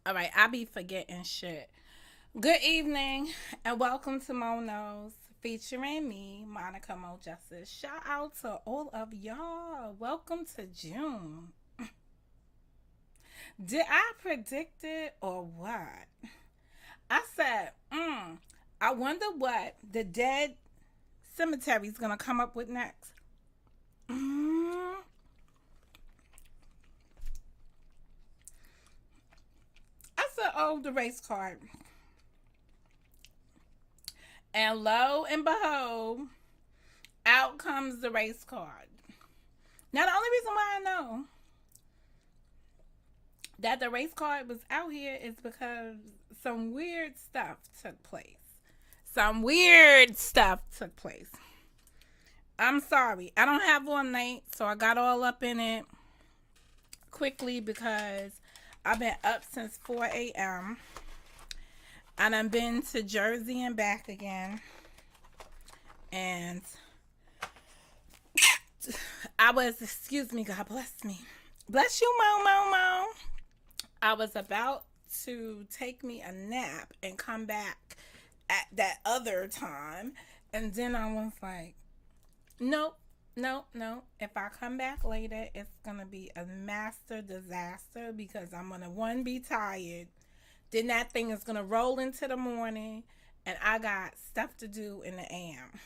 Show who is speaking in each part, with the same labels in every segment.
Speaker 1: All right, I be forgetting shit. Good evening and welcome to Monos featuring me, Monica Mo Justice. Shout out to all of y'all. Welcome to June. Did I predict it or what? I said, I wonder what the dead cemetery is gonna come up with next. Mm, I said, oh, the race card. And lo and behold, out comes the race card. Now, the only reason why I know that the race card was out here is because some weird stuff took place. Some weird stuff took place. I'm sorry. I don't have all night, so I got all up in it quickly because I've been up since 4 a.m. and I've been to Jersey and back again. And excuse me, God bless me. Bless you, Mo. I was about to take me a nap and come back at that other time. And then I was like, nope, nope, nope. If I come back later, it's going to be a master disaster because I'm going to, one, be tired. Then that thing is going to roll into the morning and I got stuff to do in the AM.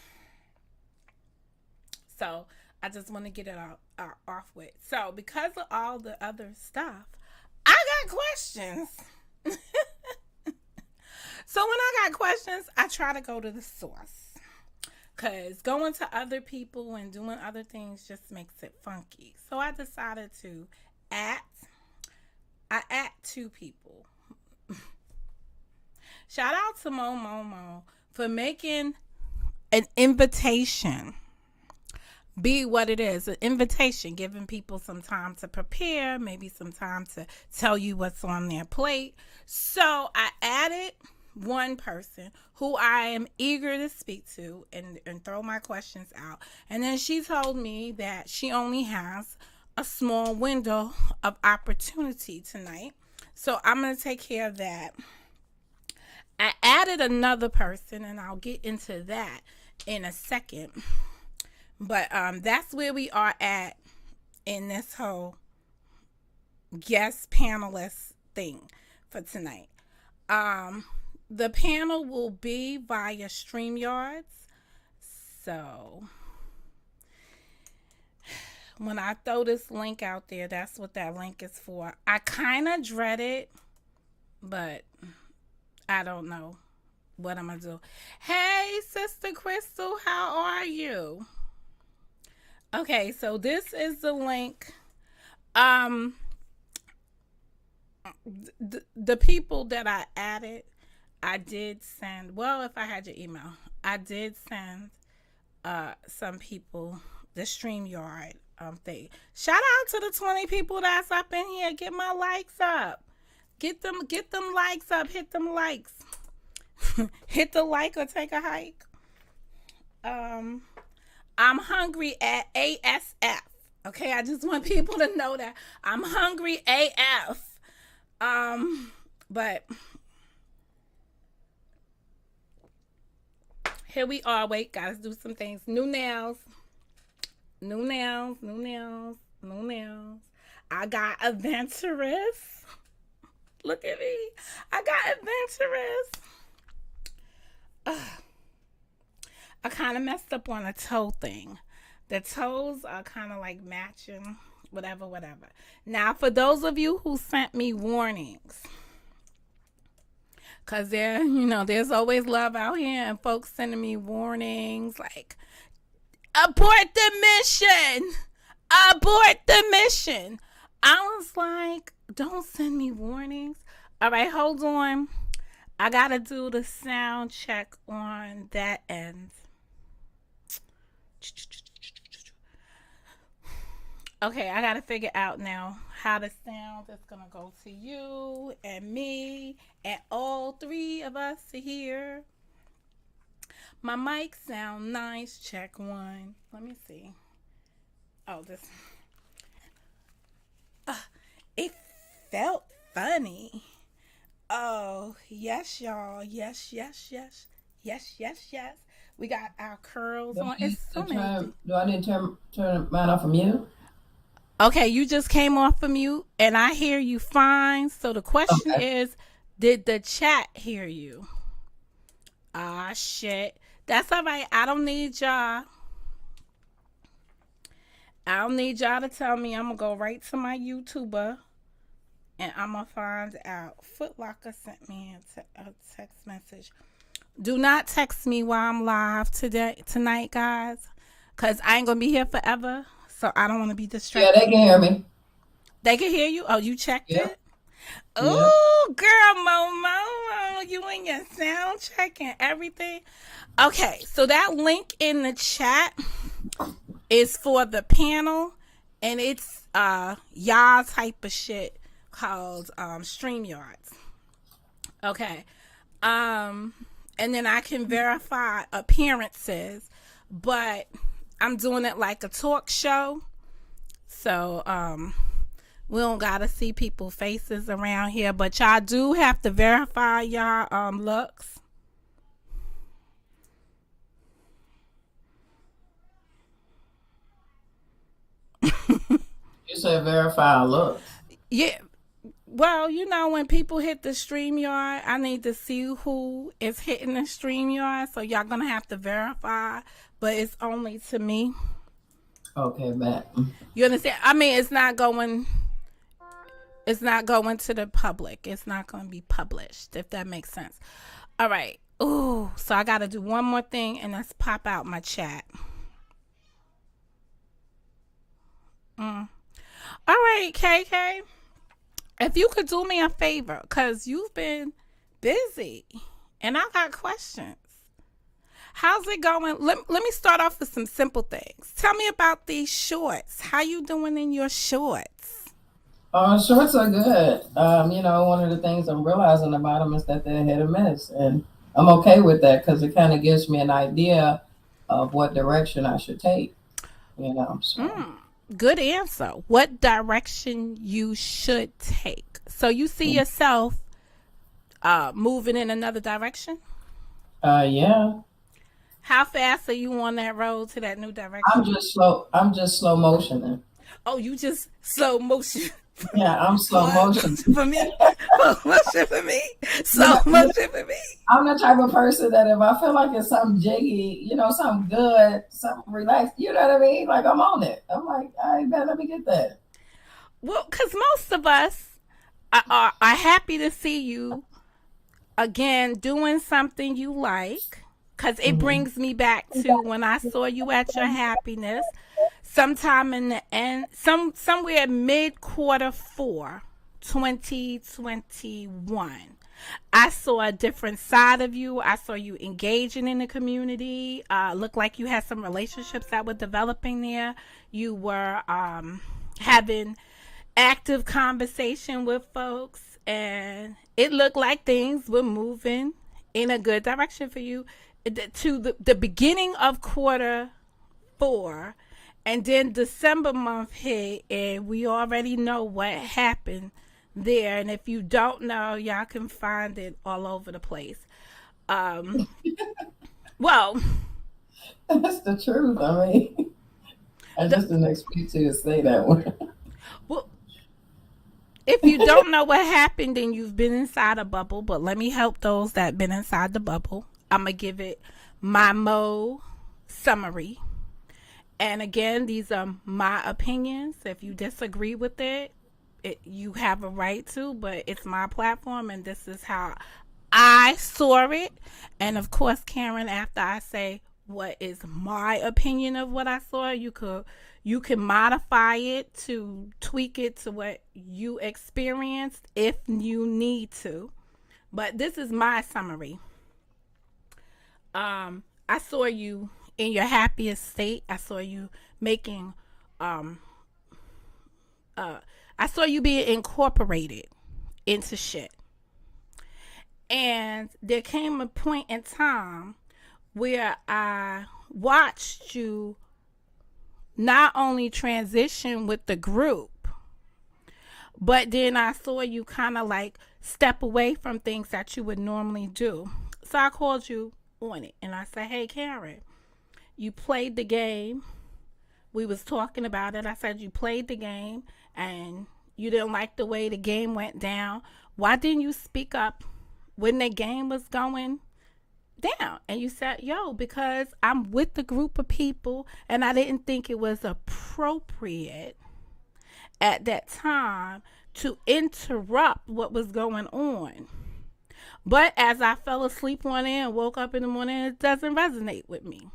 Speaker 1: So I just want to get it off with. So because of all the other stuff, I got questions. So when I got questions, I try to go to the source. Because going to other people and doing other things just makes it funky. So I decided to at two people. Shout out to Mo for making an invitation be what it is, an invitation, giving people some time to prepare, maybe some time to tell you what's on their plate. So I added one person who I am eager to speak to and throw my questions out. And then she told me that she only has a small window of opportunity tonight. So I'm going to take care of that. I added another person and I'll get into that in a second. But that's where we are at in this whole guest panelist thing for tonight. The panel will be via StreamYards. So when I throw this link out there, that's what that link is for. I kind of dread it, but I don't know what I'm going to do. Hey, Sister Crystal, how are you? Okay, so this is the link. The people that I added, I did send. Well, if I had your email, I did send some people the StreamYard thing. Shout out to the 20 people that's up in here. Get my likes up. Get them likes up. Hit them likes. Hit the like or take a hike. I'm hungry at ASF. Okay, I just want people to know that I'm hungry AF. But here we are. Wait, gotta do some things. New nails. I got adventurous. Look at me. I got adventurous. I kind of messed up on a toe thing. The toes are kind of like matching, whatever. Now, for those of you who sent me warnings, because there's always love out here and folks sending me warnings like, abort the mission! Abort the mission! I was like, don't send me warnings. All right, hold on. I got to do the sound check on that end. Okay, I gotta figure out now how the sound is gonna go to you and me and all three of us to hear. My mic sound nice. Check one. Let me see. Oh, this. It felt funny. Oh, yes, y'all. Yes, yes, yes. Yes, yes, yes. We got our curls on. It's so many things.
Speaker 2: Do I need to turn mine off from you?
Speaker 1: Okay, you just came off of mute and I hear you fine. So the question
Speaker 2: Okay.
Speaker 1: is, did the chat hear you? Ah, shit. That's all right. I don't need y'all to tell me. I'm going to go right to my YouTuber and I'm going to find out. Footlocker sent me a text message. Do not text me while I'm live tonight, guys, because I ain't going to be here forever. So I don't want to be
Speaker 2: Yeah, they
Speaker 1: distracted.
Speaker 2: can hear me.
Speaker 1: They can hear you. Oh, you checked
Speaker 2: Yep.
Speaker 1: it?
Speaker 2: Yep.
Speaker 1: Oh, girl, Momo, you and your sound check and everything. Okay, so that link in the chat is for the panel, and it's y'all type of shit called StreamYards. Okay, um, and then I can verify appearances, but I'm doing it like a talk show, so we don't gotta see people's faces around here, but y'all do have to verify y'all looks.
Speaker 2: You said verify looks.
Speaker 1: Yeah. Well, when people hit the StreamYard, I need to see who is hitting the StreamYard. So y'all gonna have to verify, but it's only to me.
Speaker 2: Okay, bet.
Speaker 1: You understand? I mean, it's not going to the public. It's not going to be published, if that makes sense. All right. Ooh, so I got to do one more thing and let's pop out my chat. All right, KK. If you could do me a favor, because you've been busy and I got questions. How's it going? Let me start off with some simple things. Tell me about these shorts. How you doing in your shorts?
Speaker 2: Shorts are good. One of the things I'm realizing about them is that they're hit or miss, and I'm okay with that because it kind of gives me an idea of what direction I should take. So
Speaker 1: Mm, good answer. What direction you should take. So you see yourself moving in another direction?
Speaker 2: yeah,
Speaker 1: How fast are you on that road to that new
Speaker 2: I'm
Speaker 1: direction?
Speaker 2: just slow. I'm just slow motioning.
Speaker 1: Oh, you just slow motion
Speaker 2: Yeah, I'm slow
Speaker 1: for,
Speaker 2: motion.
Speaker 1: for me? Slow motion for me?
Speaker 2: You
Speaker 1: Slow
Speaker 2: know, you know,
Speaker 1: motion for me?
Speaker 2: I'm the type of person that if I feel like it's something jiggy, something good, something relaxed, you know what I mean? Like I'm on it. I'm like, all right, man, let me get that.
Speaker 1: Well, because most of us are happy to see you again doing something you like, because it
Speaker 2: Hmm.
Speaker 1: brings me back to when I saw you at your happiness sometime in the end, somewhere mid quarter four 2021. I saw a different side of you. I saw you engaging in the community. Looked like you had some relationships that were developing there. You were having active conversation with folks, and it looked like things were moving in a good direction for you to the beginning of quarter four. And then December month hit, and we already know what happened there. And if you don't know, y'all can find it all over the place. Um, well,
Speaker 2: That's the truth. I mean, I
Speaker 1: the,
Speaker 2: just didn't expect you to say that one.
Speaker 1: well, if you don't know what happened, then you've been inside a bubble. But let me help those that been inside the bubble. I'm gonna give it my summary. And again, these are my opinions. If you disagree with you have a right to, but it's my platform and this is how I saw it. And of course, Karen, after I say what is my opinion of what I saw, you can modify it to tweak it to what you experienced if you need to. But this is my summary. I saw you in your happiest state. I saw you making um I saw you being incorporated into shit. And there came a point in time where I watched you not only transition with the group, But then I saw you kind of like step away from things that you would normally do. So I called you on it and I said, hey, Karen, you played the game. We was talking about it. I said you played the game and you didn't like the way the game went down. Why didn't you speak up when the game was going down? And you said, yo, because I'm with the group of people and I didn't think it was appropriate at that time to interrupt what was going on. But as I fell asleep one day and woke up in the morning, it doesn't resonate with me.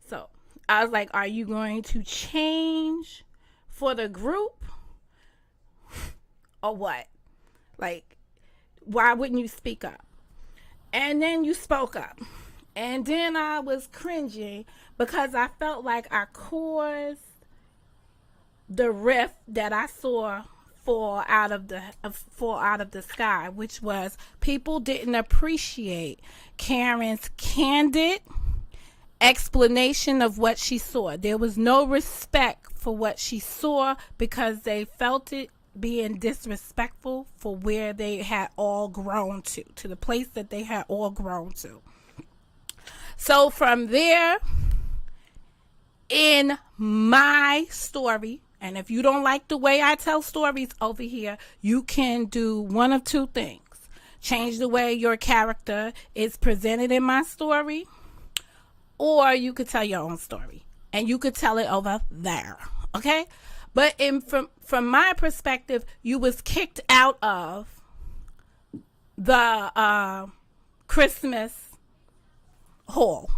Speaker 1: So I was like, are you going to change for the group or what? Like, why wouldn't you speak up? And then you spoke up. And then I was cringing because I felt like I caused the rift that I saw fall out of the sky, which was people didn't appreciate Karen's candid explanation of what she saw. There was no respect for what she saw because they felt it being disrespectful for where they had all grown to the place that they had all grown to. So from there, in my story, and if you don't like the way I tell stories over here, you can do one of two things. Change the way your character is presented in my story, or you could tell your own story and you could tell it over there. Okay? But from my perspective, you was kicked out of the Christmas hall,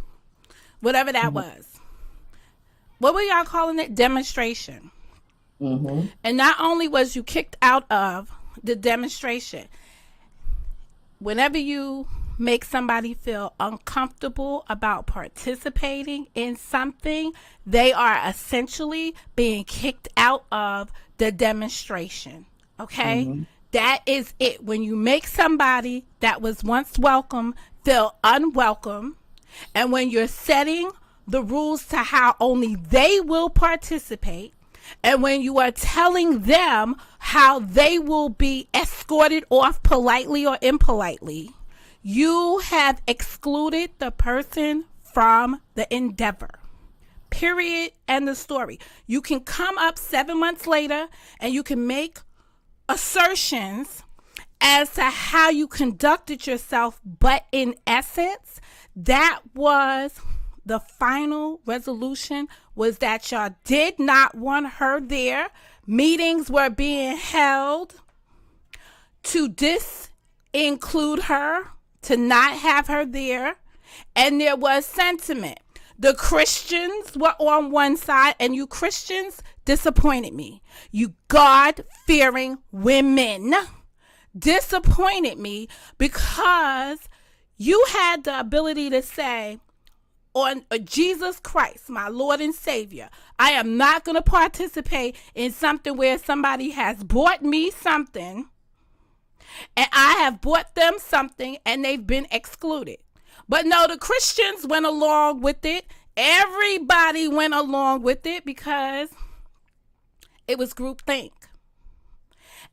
Speaker 1: whatever that was. What were y'all calling it? Demonstration.
Speaker 2: Mm-hmm.
Speaker 1: And not only was you kicked out of the demonstration, whenever you make somebody feel uncomfortable about participating in something, they are essentially being kicked out of the demonstration. Okay? Mm-hmm. That is it. When you make somebody that was once welcome feel unwelcome, and when you're setting the rules to how only they will participate, and when you are telling them how they will be escorted off politely or impolitely, you have excluded the person from the endeavor. Period. End of story. You can come up 7 months later and you can make assertions as to how you conducted yourself, but in essence, that was the final resolution, was that y'all did not want her there. Meetings were being held to disinclude her, to not have her there. And there was sentiment. The Christians were on one side, and you Christians disappointed me. You God-fearing women disappointed me because you had the ability to say, on Jesus Christ, my Lord and Savior, I am not going to participate in something where somebody has bought me something and I have bought them something and they've been excluded. But no, the Christians went along with it. Everybody went along with it because it was groupthink.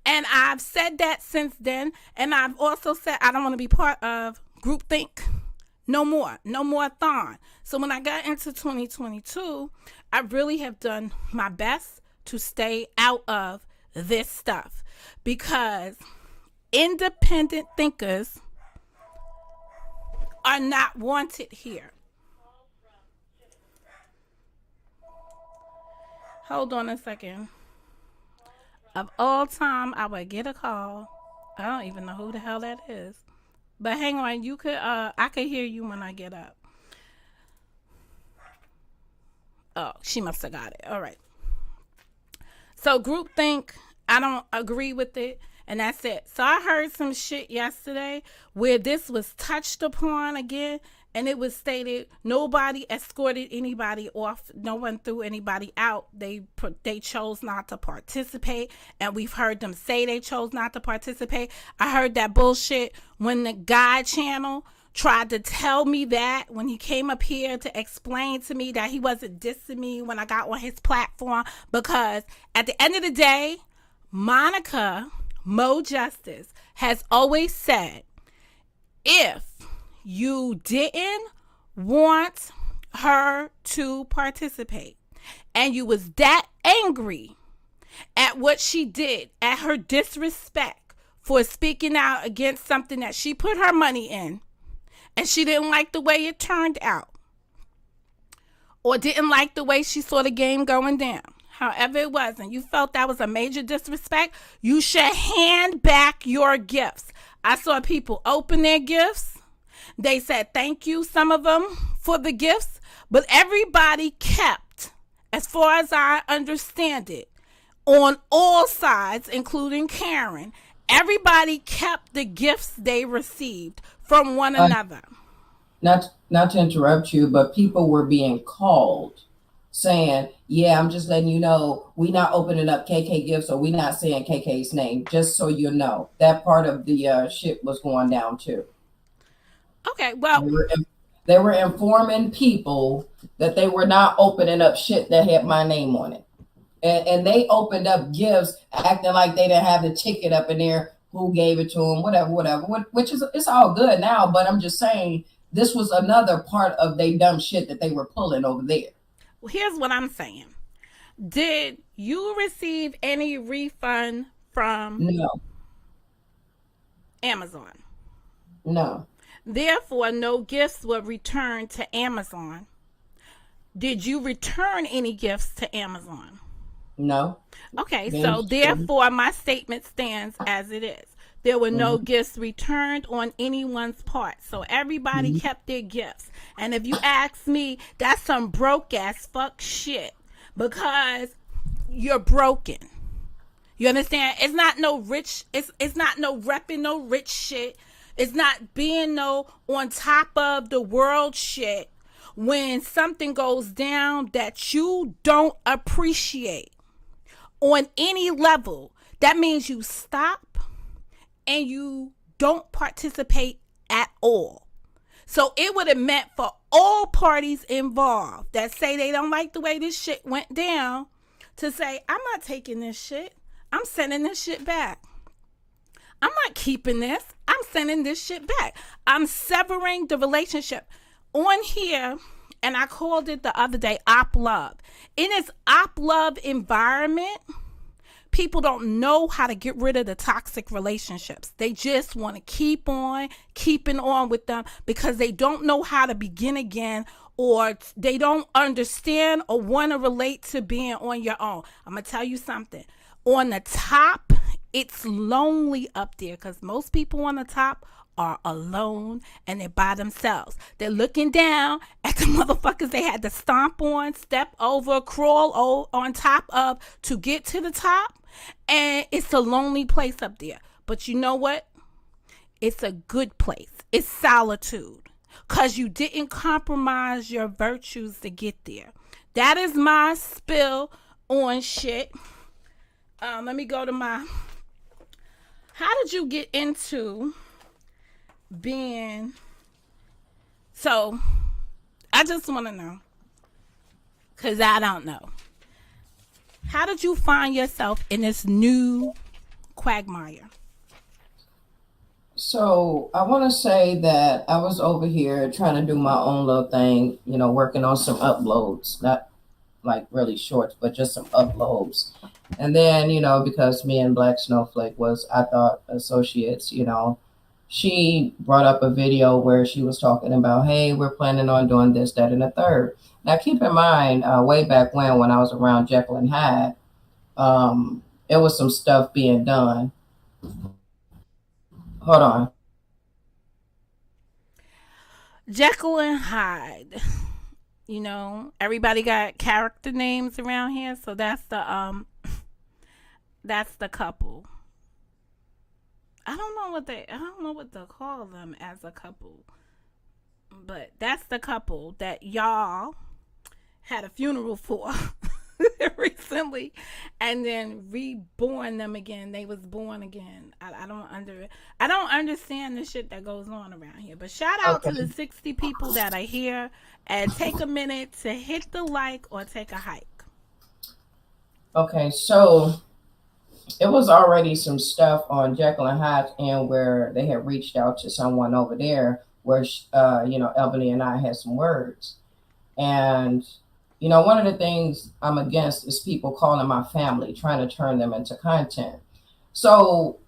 Speaker 1: And I've said that since then. And I've also said I don't want to be part of groupthink. No more thon. So when I got into 2022, I really have done my best to stay out of this stuff because independent thinkers are not wanted here. Hold on a second. Of all time, I would get a call. I don't even know who the hell that is. But hang on, you could I could hear you when I get up. Oh, she must have got it. All right. So groupthink, I don't agree with it, and that's it. So I heard some shit yesterday where this was touched upon again, and it was stated nobody escorted anybody off. No one threw anybody out. They chose not to participate, and we've heard them say they chose not to participate. I heard that bullshit when the Guy channel tried to tell me that when he came up here to explain to me that he wasn't dissing me when I got on his platform, because at the end of the day, Monica Mo Justice has always said, if you didn't want her to participate and you was that angry at what she did, at her disrespect for speaking out against something that she put her money in, and she didn't like the way it turned out, or didn't like the way she saw the game going down, however it was, and you felt that was a major disrespect, you should hand back your gifts. I saw people open their gifts. They said thank you, some of them, for the gifts, but everybody kept, as far as I understand it, on all sides, including Karen, everybody kept the gifts they received from one another.
Speaker 2: Not to interrupt you, but people were being called saying, yeah, I'm just letting you know, we not opening up KK gifts, or we not saying KK's name, just so you know. That part of the shit was going down too.
Speaker 1: Okay, well,
Speaker 2: they were informing people that they were not opening up shit that had my name on it. And they opened up gifts acting like they didn't have the ticket up in there, who gave it to them, whatever, which is, it's all good now, but I'm just saying this was another part of they dumb shit that they were pulling over there.
Speaker 1: Well, here's what I'm saying. Did you receive any refund from Amazon?
Speaker 2: No.
Speaker 1: Therefore, no gifts were returned to Amazon. Did you return any gifts to Amazon?
Speaker 2: No.
Speaker 1: Okay, so therefore my statement stands as it is. There were no gifts returned on anyone's part. So everybody kept their gifts. And if you ask me, that's some broke ass fuck shit, because you're broken. You understand? It's not no rich, it's not no repping no rich shit. It's not being no on top of the world shit when something goes down that you don't appreciate on any level. That means you stop and you don't participate at all. So it would have meant for all parties involved that say they don't like the way this shit went down to say, I'm not taking this shit. I'm sending this shit back. I'm not keeping this. I'm sending this shit back. I'm severing the relationship. On here, and I called it the other day, op love. In this op love environment, people don't know how to get rid of the toxic relationships. They just want to keep on keeping on with them because they don't know how to begin again, or they don't understand or want to relate to being on your own. I'm going to tell you something. On the top, it's lonely up there because most people on the top are alone and they're by themselves. They're looking down at the motherfuckers they had to stomp on, step over, crawl on top of to get to the top. And it's a lonely place up there. But you know what? It's a good place. It's solitude because you didn't compromise your virtues to get there. That is my spill on shit. Let me go to my... How did you get into being... So, I just want to know. Because I don't know. How did you find yourself in this new quagmire?
Speaker 2: So, I want to say that I was over here trying to do my own little thing, working on some uploads. Not like really shorts, but just some uploads. And then, because me and Black Snowflake was, I thought, associates, she brought up a video where she was talking about, hey, we're planning on doing this, that, and the third. Now, keep in mind, way back when I was around Jekyll and Hyde, it was some stuff being done. Hold on.
Speaker 1: Jekyll and Hyde. Everybody got character names around here, so that's the couple. I don't know what to call them as a couple, but that's the couple that y'all had a funeral for recently, and then reborn them again. They was born again. I don't understand the shit that goes on around here. But shout out to the 60 people that are here, and take a minute to hit the like or take a hike.
Speaker 2: Okay, so it was already some stuff on Jekyll and Hyde's end where they had reached out to someone over there where, Ebony and I had some words. And, one of the things I'm against is people calling my family, trying to turn them into content. So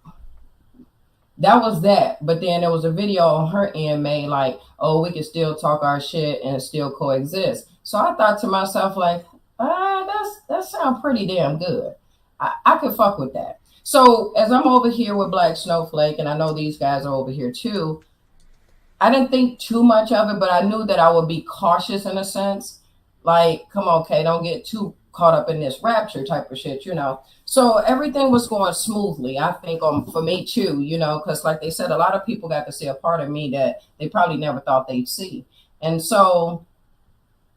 Speaker 2: that was that. But then there was a video on her end made like, oh, we can still talk our shit and still coexist. So I thought to myself, like, that sounds pretty damn good. I could fuck with that. So as I'm over here with Black Snowflake, and I know these guys are over here too, I didn't think too much of it, but I knew that I would be cautious in a sense. Like, come on, Kay, don't get too caught up in this rapture type of shit, So everything was going smoothly, I think, for me too, because like they said, a lot of people got to see a part of me that they probably never thought they'd see. And so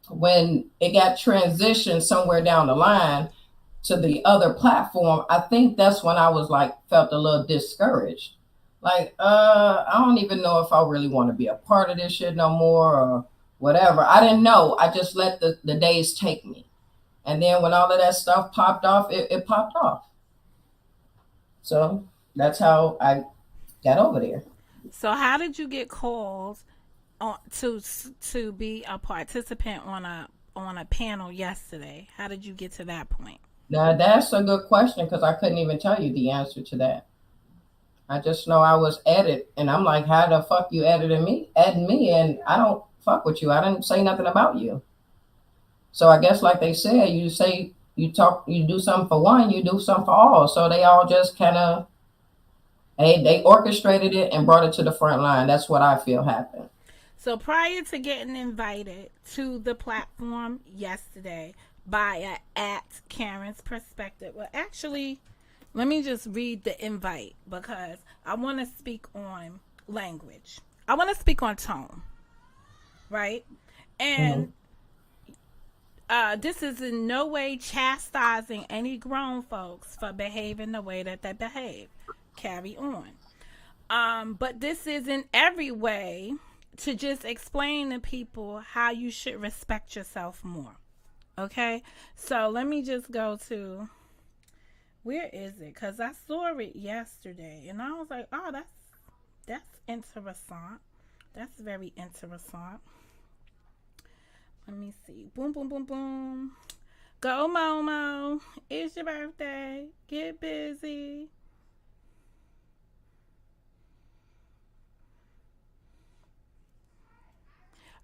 Speaker 2: when it got transitioned somewhere down the line to the other platform, I think that's when I was like, felt a little discouraged. Like, I don't even know if I really want to be a part of this shit no more or whatever. I didn't know. I just let the days take me. And then when all of that stuff popped off, it popped off. So that's how I got over there.
Speaker 1: So how did you get called to be a participant on a panel yesterday? How did you get to that point?
Speaker 2: Now that's a good question because I couldn't even tell you the answer to that. I just know I was added, and I'm like, how the fuck you adding me, and I don't fuck with you. I didn't say nothing about you. So I guess, like they said, you say you do something for one, you do something for all. So they all just kind of, they orchestrated it and brought it to the front line. That's what I feel happened.
Speaker 1: So prior to getting invited to the platform yesterday by at Karen's Perspective, well, actually, let me just read the invite because I want to speak on language. I want to speak on tone, right? And this is in no way chastising any grown folks for behaving the way that they behave. Carry on. But this is in every way to just explain to people how you should respect yourself more. Okay? So let me just go to, where is it? Because I saw it yesterday and I was like, oh, that's interesting. That's very interesting. Let me see. Boom, boom, boom, boom. Go, Momo. It's your birthday. Get busy.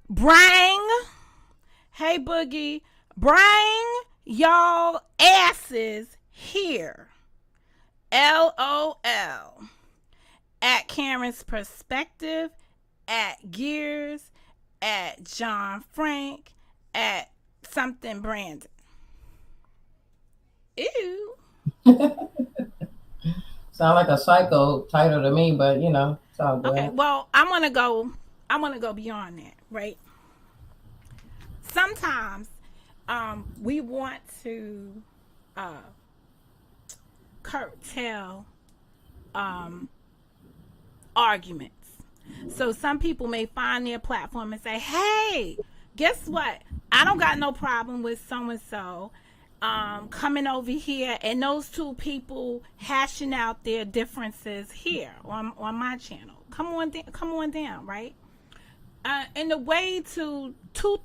Speaker 1: Bring. Hey, Boogie. Bring y'all asses here. LOL. At Karen's Perspective. At Gears. At John Frank. At something Brandon. Ew.
Speaker 2: Sound like a psycho title to me, but it's all good.
Speaker 1: Okay, well, I wanna go beyond that, right? Sometimes we want to curtail arguments. So some people may find their platform and say, hey, guess what? I don't got no problem with so-and-so coming over here and those two people hashing out their differences here on my channel. Come on down, right? And the way two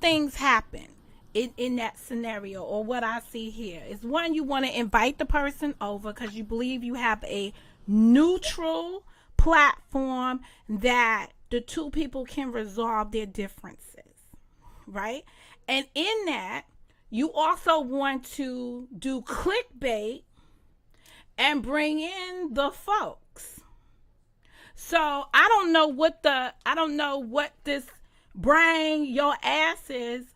Speaker 1: things happen in that scenario, or what I see here, is one, you want to invite the person over because you believe you have a neutral platform that the two people can resolve their differences, right? And in that, you also want to do clickbait and bring in the folks. So I don't know what this bring your asses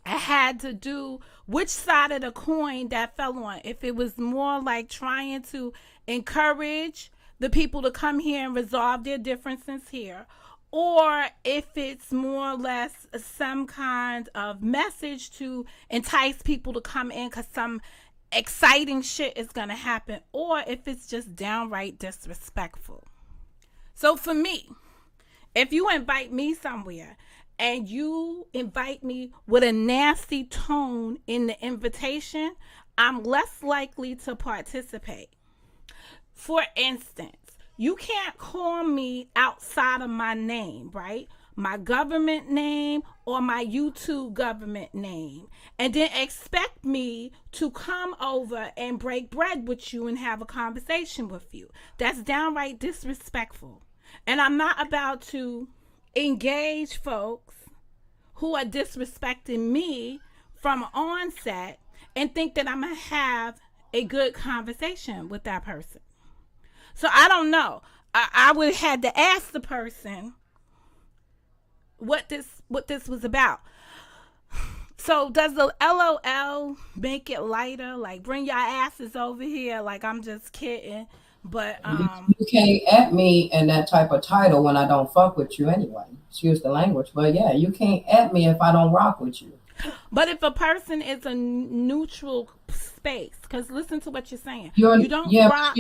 Speaker 1: had to do, which side of the coin that fell on. If it was more like trying to encourage the people to come here and resolve their differences here, or if it's more or less some kind of message to entice people to come in because some exciting shit is going to happen, or if it's just downright disrespectful. So for me, if you invite me somewhere and you invite me with a nasty tone in the invitation, I'm less likely to participate. For instance, you can't call me outside of my name, right? My government name or my YouTube government name, and then expect me to come over and break bread with you and have a conversation with you. That's downright disrespectful. And I'm not about to engage folks who are disrespecting me from onset and think that I'm going to have a good conversation with that person. So I don't know. I would have had to ask the person what this was about. So does the LOL make it lighter? Like bring your asses over here? Like I'm just kidding. But
Speaker 2: You can't at me in that type of title when I don't fuck with you anyway. Excuse the language, but yeah, you can't at me if I don't rock with you.
Speaker 1: but if a person is a neutral space, because listen to what you're saying,
Speaker 2: You're
Speaker 1: you don't
Speaker 2: yeah, but
Speaker 1: rock.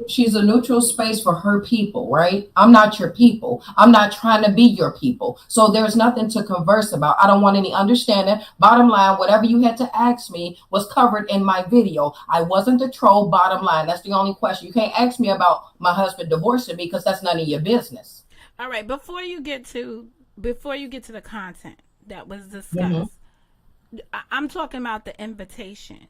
Speaker 2: she's a neutral space for her people, right? I'm not your people. I'm not trying to be your people. So there's nothing to converse about. I don't want any understanding. Bottom line, whatever you had to ask me was covered in my video. I wasn't a troll, bottom line. That's the only question. You can't ask me about my husband divorcing me because that's none of your business.
Speaker 1: All right, before you get to the content that was
Speaker 2: Mm-hmm.
Speaker 1: discussed, I'm talking about the invitation.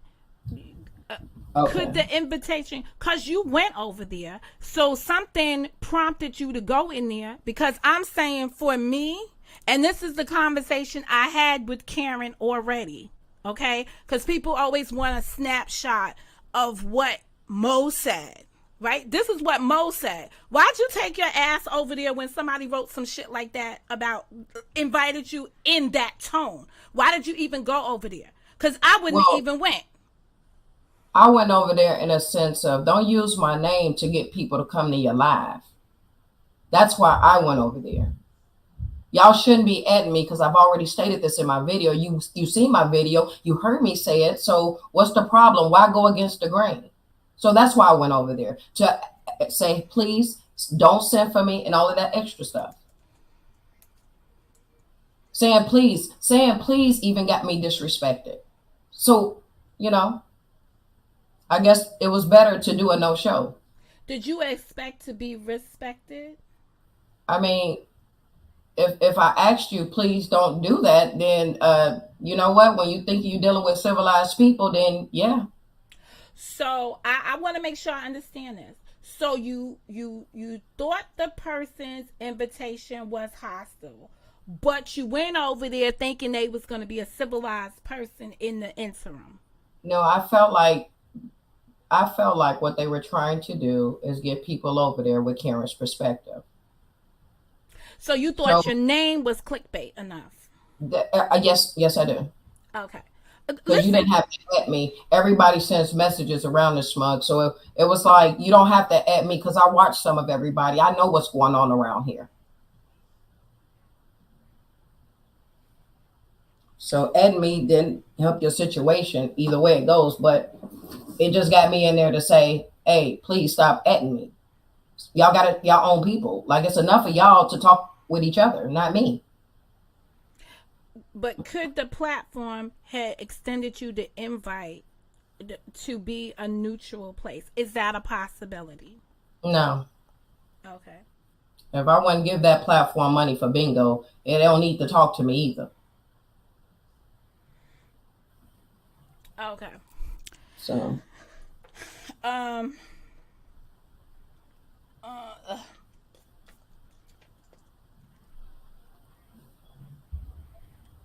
Speaker 1: Could
Speaker 2: Okay.
Speaker 1: the invitation, because you went over there, so something prompted you to go in there? Because I'm saying for me, and this is the conversation I had with Karen already, okay? Because people always want a snapshot of what Mo said, right? This is what Mo said. Why'd you take your ass over there when somebody wrote some shit like that about, invited you in that tone? Why did you even go over there? Because I wouldn't
Speaker 2: Well,
Speaker 1: even went.
Speaker 2: I went over there in a sense of don't use my name to get people to come to your live. That's why I went over there. Y'all shouldn't be at me because I've already stated this in my video. You see my video, you heard me say it. So what's the problem? Why go against the grain? So that's why I went over there to say, please don't send for me and all of that extra stuff. Saying please even got me disrespected. So, you know, I guess it was better to do a no show.
Speaker 1: Did you expect to be respected?
Speaker 2: I mean, if I asked you, please don't do that, then you know what? When you think you're dealing with civilized people, then yeah.
Speaker 1: So I want to make sure I understand this. So you thought the person's invitation was hostile, but you went over there thinking they was going to be a civilized person in the interim.
Speaker 2: No, I felt like what they were trying to do is get people over there with Karen's perspective.
Speaker 1: So you
Speaker 2: So
Speaker 1: thought your name was clickbait enough.
Speaker 2: yes, I do.
Speaker 1: Okay.
Speaker 2: Because you
Speaker 1: Listen,
Speaker 2: didn't have to at me. Everybody sends messages around this smug. So it was like, you don't have to at me because I watch some of everybody. I know what's going on around here. So at me didn't help your situation either way it goes. But it just got me in there to say, hey, please stop at me. Y'all got it, y'all own people. Like it's enough of y'all to talk with each other, not me.
Speaker 1: but could the platform had extended you the invite to be a neutral place? Is that a possibility?
Speaker 2: No.
Speaker 1: Okay.
Speaker 2: If I wouldn't give that platform money for bingo, it don't need to talk to me either.
Speaker 1: Okay.
Speaker 2: So
Speaker 1: Um. Uh,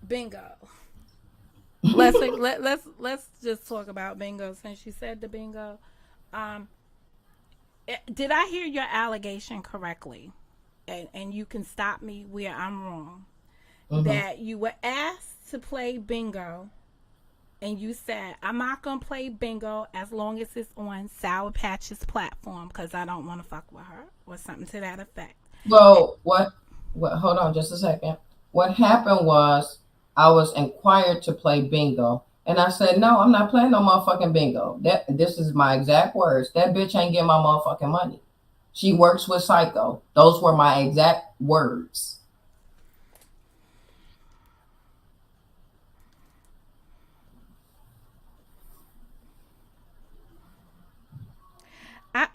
Speaker 1: bingo. Let's just talk about bingo since you said the bingo. Um. Did I hear your allegation correctly? And you can stop me where I'm wrong.
Speaker 2: mm-hmm.
Speaker 1: That you were asked to play bingo and you said, I'm not going to play bingo as long as it's on Sour Patch's platform because I don't want to fuck with her or something to that effect.
Speaker 2: Well, what hold on just a second. What happened was I was inquired to play bingo. And I said, no, I'm not playing no motherfucking bingo. This is my exact words. That bitch ain't getting my motherfucking money. She works with Psycho. Those were my exact words.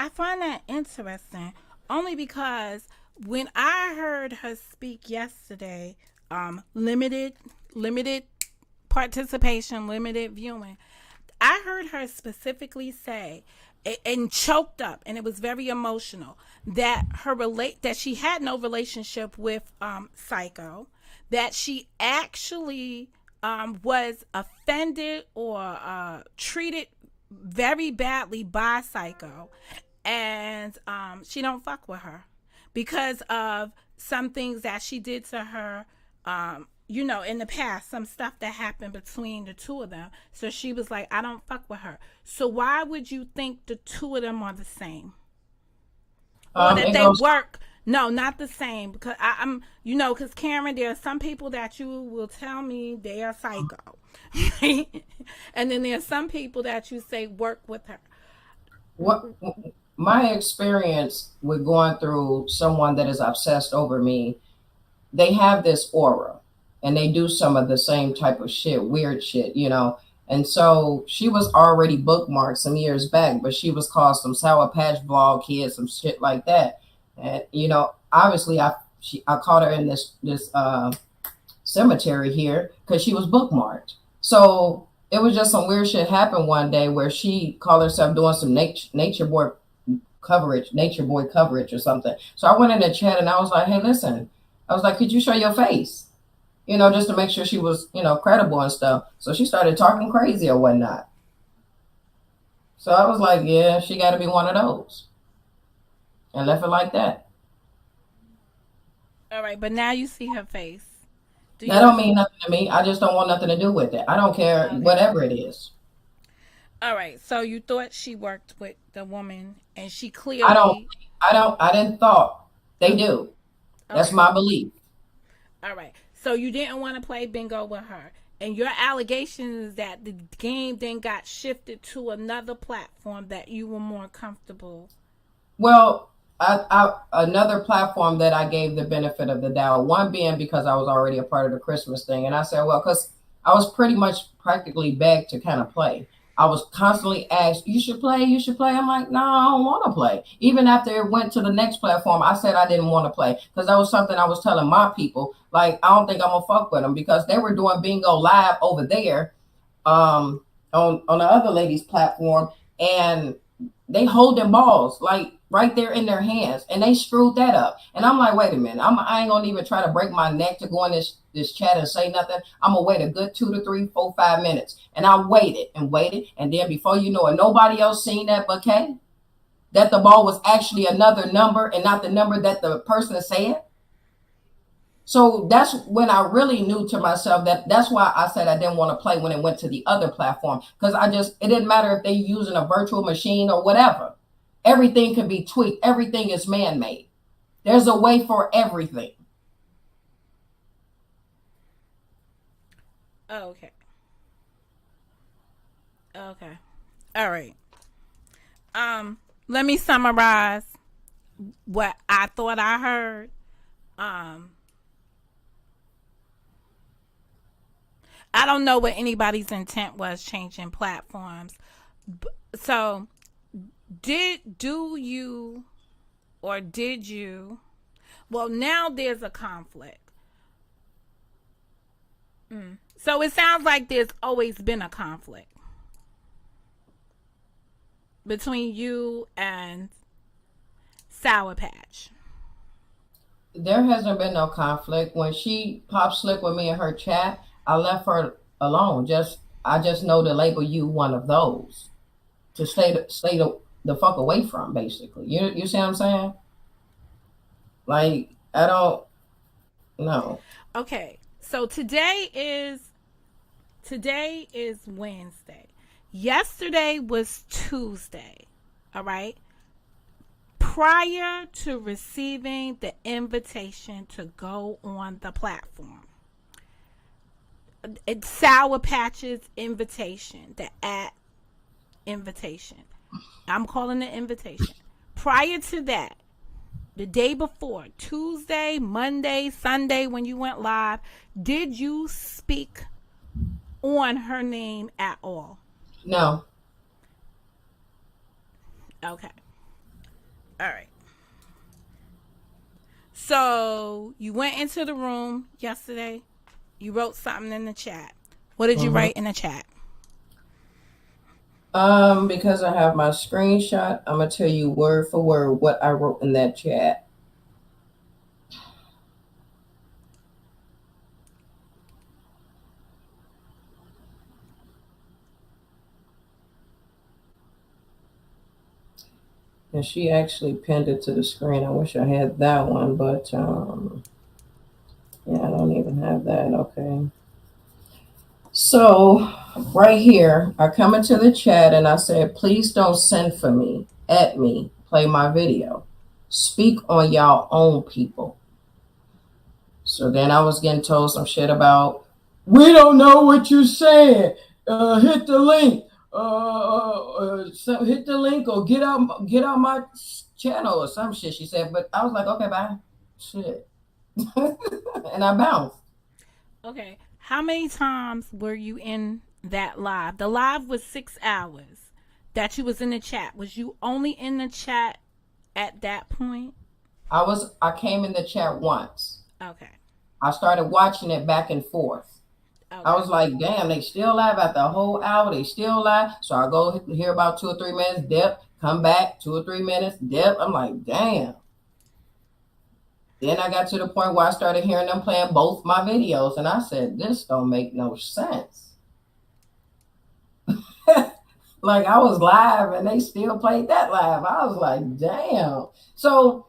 Speaker 1: I find that interesting only because when I heard her speak yesterday, limited limited participation, limited viewing, I heard her specifically say and choked up, and it was very emotional, that that she had no relationship with Psycho, that she actually was offended or treated very badly by Psycho, and she don't fuck with her because of some things that she did to her, in the past, some stuff that happened between the two of them. So she was like, I don't fuck with her. So why would you think the two of them are the same? Or that
Speaker 2: It
Speaker 1: they
Speaker 2: goes.
Speaker 1: work? No, not the same. Because I'm, because Karen, there are some people that you will tell me they are psycho. And then there are some people that you say work with her.
Speaker 2: What my experience with going through someone that is obsessed over me, they have this aura and they do some of the same type of shit, weird shit, you know. And so she was already bookmarked some years back, but she was called some Sour Patch Vlog Kid, some shit like that. And obviously I caught her in this cemetery here because she was bookmarked. So it was just some weird shit happened one day where she called herself doing some nature boy coverage or something. So I went in the chat and I was like, hey, listen, I was like, could you show your face? Just to make sure she was, credible and stuff. So she started talking crazy or whatnot. So I was like, yeah, she got to be one of those. And left it like that.
Speaker 1: All right, but now you see her face.
Speaker 2: That don't mean nothing to me. I just don't want nothing to do with it. I don't care, okay, whatever it is.
Speaker 1: All right, so you thought she worked with the woman, and she clearly.
Speaker 2: I didn't thought. They do. That's okay. My belief.
Speaker 1: All right, so you didn't want to play bingo with her, and your allegation is that the game then got shifted to another platform that you were more comfortable.
Speaker 2: Well, another platform that I gave the benefit of the doubt, one being because I was already a part of the Christmas thing. And I said, well, because I was pretty much practically begged to kind of play. I was constantly asked, you should play. I'm like, no, I don't want to play. Even after it went to the next platform, I said I didn't want to play because that was something I was telling my people. Like, I don't think I'm going to fuck with them because they were doing bingo live over there on the other lady's platform. And they holding balls like right there in their hands, and they screwed that up. And I'm like, wait a minute, I ain't gonna even try to break my neck to go in this chat and say nothing. I'm gonna wait a good 2 to 3, 4, 5 minutes. And I waited, and then before you know it, nobody else seen that but Kay, that the ball was actually another number and not the number that the person said. So that's when I really knew to myself that's why I said I didn't want to play when it went to the other platform, because it didn't matter if they using a virtual machine or whatever. Everything can be tweaked. Everything is man-made. There's a way for everything.
Speaker 1: Okay. Okay. All right. Let me summarize what I thought I heard. I don't know what anybody's intent was changing platforms. So, did you well, now there's a conflict. So it sounds like there's always been a conflict between you and Sour Patch.
Speaker 2: There hasn't been no conflict. When she pop slick with me in her chat, I left her alone. I just know to label you one of those to stay the fuck away from, basically. You see what I'm saying? Like, I don't know.
Speaker 1: Okay, so today is Wednesday. Yesterday was Tuesday. All right. Prior to receiving the invitation to go on the platform, it's Sour Patch's invitation, the invitation. I'm calling it invitation. Prior to that, the day before, Tuesday, Monday, Sunday, when you went live, did you speak on her name at all?
Speaker 2: No.
Speaker 1: Okay. All right. So you went into the room yesterday. You wrote something in the chat. What did you
Speaker 2: Mm-hmm.
Speaker 1: write in the chat?
Speaker 2: Because I have my screenshot, I'm gonna tell you word for word what I wrote in that chat. And she actually pinned it to the screen. I wish I had that one, but yeah, I don't even have that. Okay. So right here, I come into the chat and I said, please don't send for me, at me, play my video. Speak on y'all own people. So then I was getting told some shit about, we don't know what you're saying. Hit the link. Hit the link or get out my channel or some shit. She said, but I was like, okay, bye. Shit, and I bounced.
Speaker 1: Okay. How many times were you in that live? The live was 6 hours that you was in the chat. Was you only in the chat at that point?
Speaker 2: I came in the chat once.
Speaker 1: Okay.
Speaker 2: I started watching it back and forth.
Speaker 1: Okay.
Speaker 2: I was like, damn, they still live after a whole hour. They still live. So I go hear about 2 or 3 minutes, dip, come back, 2 or 3 minutes, dip. I'm like, damn. Then I got to the point where I started hearing them playing both my videos. And I said, this don't make no sense. Like I was live and they still played that live. I was like, damn. So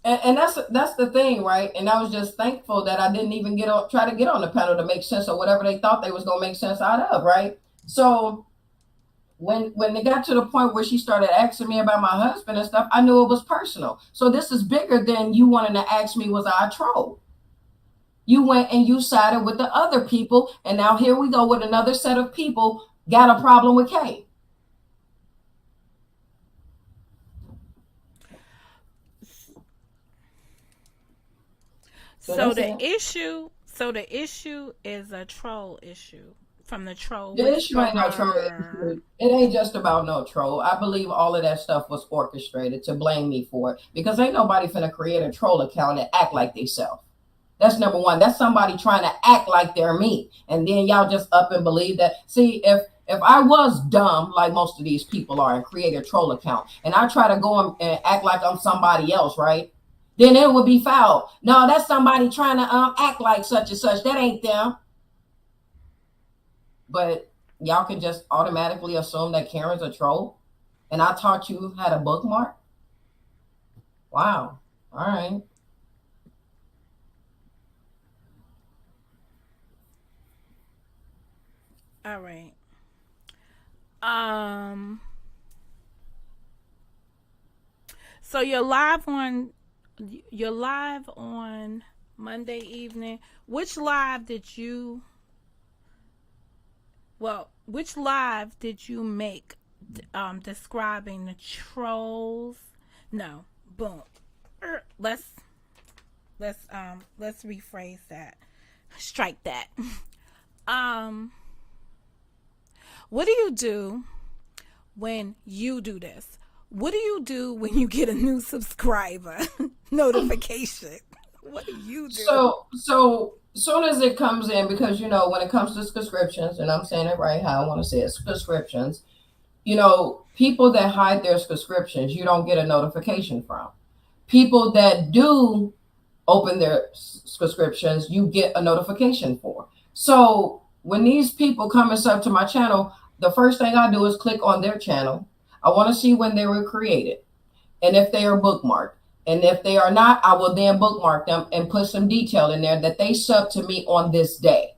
Speaker 2: and that's the thing, right? And I was just thankful that I didn't even try to get on the panel to make sense of whatever they thought they was gonna make sense out of, right? So when they got to the point where she started asking me about my husband and stuff, I knew it was personal. So this is bigger than you wanting to ask me was I a troll. You went and you sided with the other people, and now here we go with another set of people got a problem with Kay.
Speaker 1: So the issue is a troll issue from the troll
Speaker 2: The issue ain't no troll
Speaker 1: whisperer.
Speaker 2: issue. It ain't just about no troll. I believe all of that stuff was orchestrated to blame me for it because ain't nobody finna create a troll account and act like they self. That's number one. That's somebody trying to act like they're me, and then y'all just up and believe that. See, if I was dumb like most of these people are and create a troll account, and I try to go and act like I'm somebody else, right? Then it would be foul. No, that's somebody trying to act like such and such. That ain't them. But y'all can just automatically assume that Karen's a troll. And I taught you how to bookmark. Wow. All right.
Speaker 1: All right. Um. So you're live on Monday evening. Which live did you? Well, which live did you make? Describing the trolls. No. Boom. Let's rephrase that. Strike that. What do you do when you do this? What do you do when you get a new subscriber notification? What do you do?
Speaker 2: So soon as it comes in, because when it comes to subscriptions, and I'm saying it right how I want to say it, subscriptions, people that hide their subscriptions, you don't get a notification from. People that do open their subscriptions, you get a notification for. So when these people come and sub to my channel, the first thing I do is click on their channel. I want to see when they were created and if they are bookmarked. And if they are not, I will then bookmark them and put some detail in there that they sub to me on this day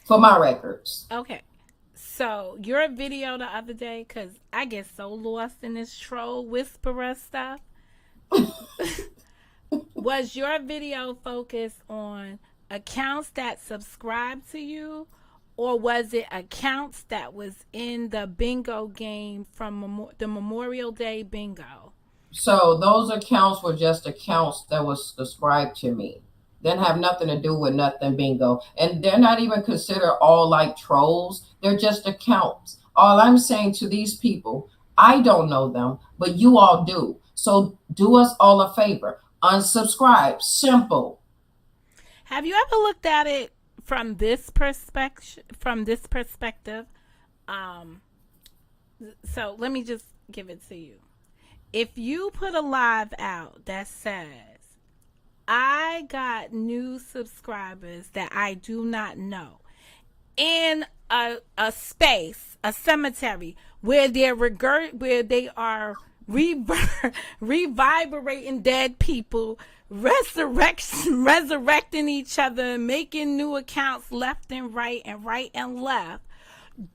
Speaker 2: for my records.
Speaker 1: Okay. So your video the other day, because I get so lost in this troll whisperer stuff, was your video focused on accounts that subscribe to you, or was it accounts that was in the bingo game from the Memorial Day bingo?
Speaker 2: So those accounts were just accounts that was subscribed to me. Didn't have nothing to do with nothing bingo. And they're not even considered all like trolls. They're just accounts. All I'm saying to these people, I don't know them, but you all do. So do us all a favor. Unsubscribe. Simple.
Speaker 1: Have you ever looked at it from this perspective? Um, so let me just give it to you. If you put a live out that says, I got new subscribers that I do not know in a space, a cemetery, where where they are reverberating dead people, resurrecting each other, making new accounts left and right and left.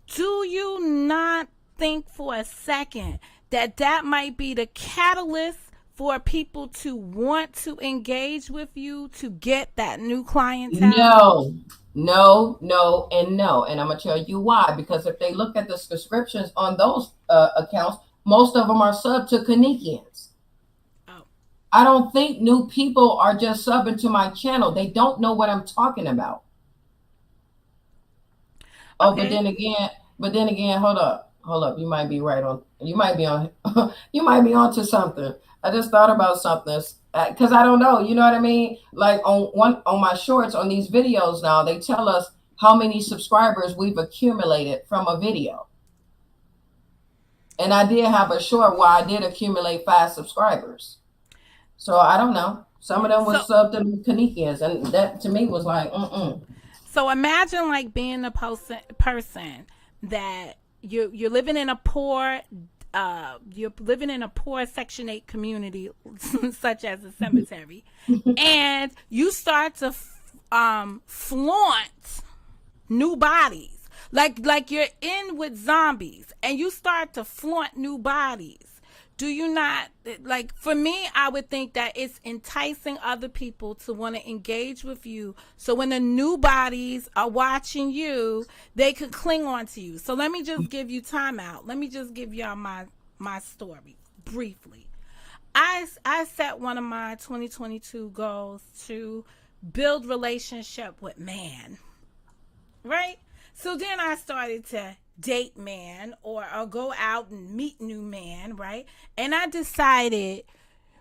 Speaker 1: Do you not think for a second that that might be the catalyst for people to want to engage with you to get that new clientele?
Speaker 2: And no. And I'm going to tell you why. Because if they look at the subscriptions on those accounts, most of them are sub to Kanikians.
Speaker 1: Oh.
Speaker 2: I don't think new people are just subbing to my channel. They don't know what I'm talking about. Oh,
Speaker 1: Okay.
Speaker 2: but then again, hold up. You might be right on. You might be on. You might be onto something. I just thought about something because I don't know. You know what I mean? Like on my shorts on these videos now, they tell us how many subscribers we've accumulated from a video. And I did have a short where I did accumulate 5 subscribers. So I don't know. Some of them was subbed to Kanikians, and that to me was like,
Speaker 1: So imagine like being a person that you're living in a poor Section 8 community, such as a cemetery, and you start to flaunt new bodies. Like you're in with zombies and you start to flaunt new bodies. Do you not, like, for me, I would think that it's enticing other people to want to engage with you. So when the new bodies are watching you, they could cling on to you. So let me just give you time out. Let me just give y'all my story briefly. I set one of my 2022 goals to build relationship with man, right? So then I started to date man or go out and meet new man, right? And I decided,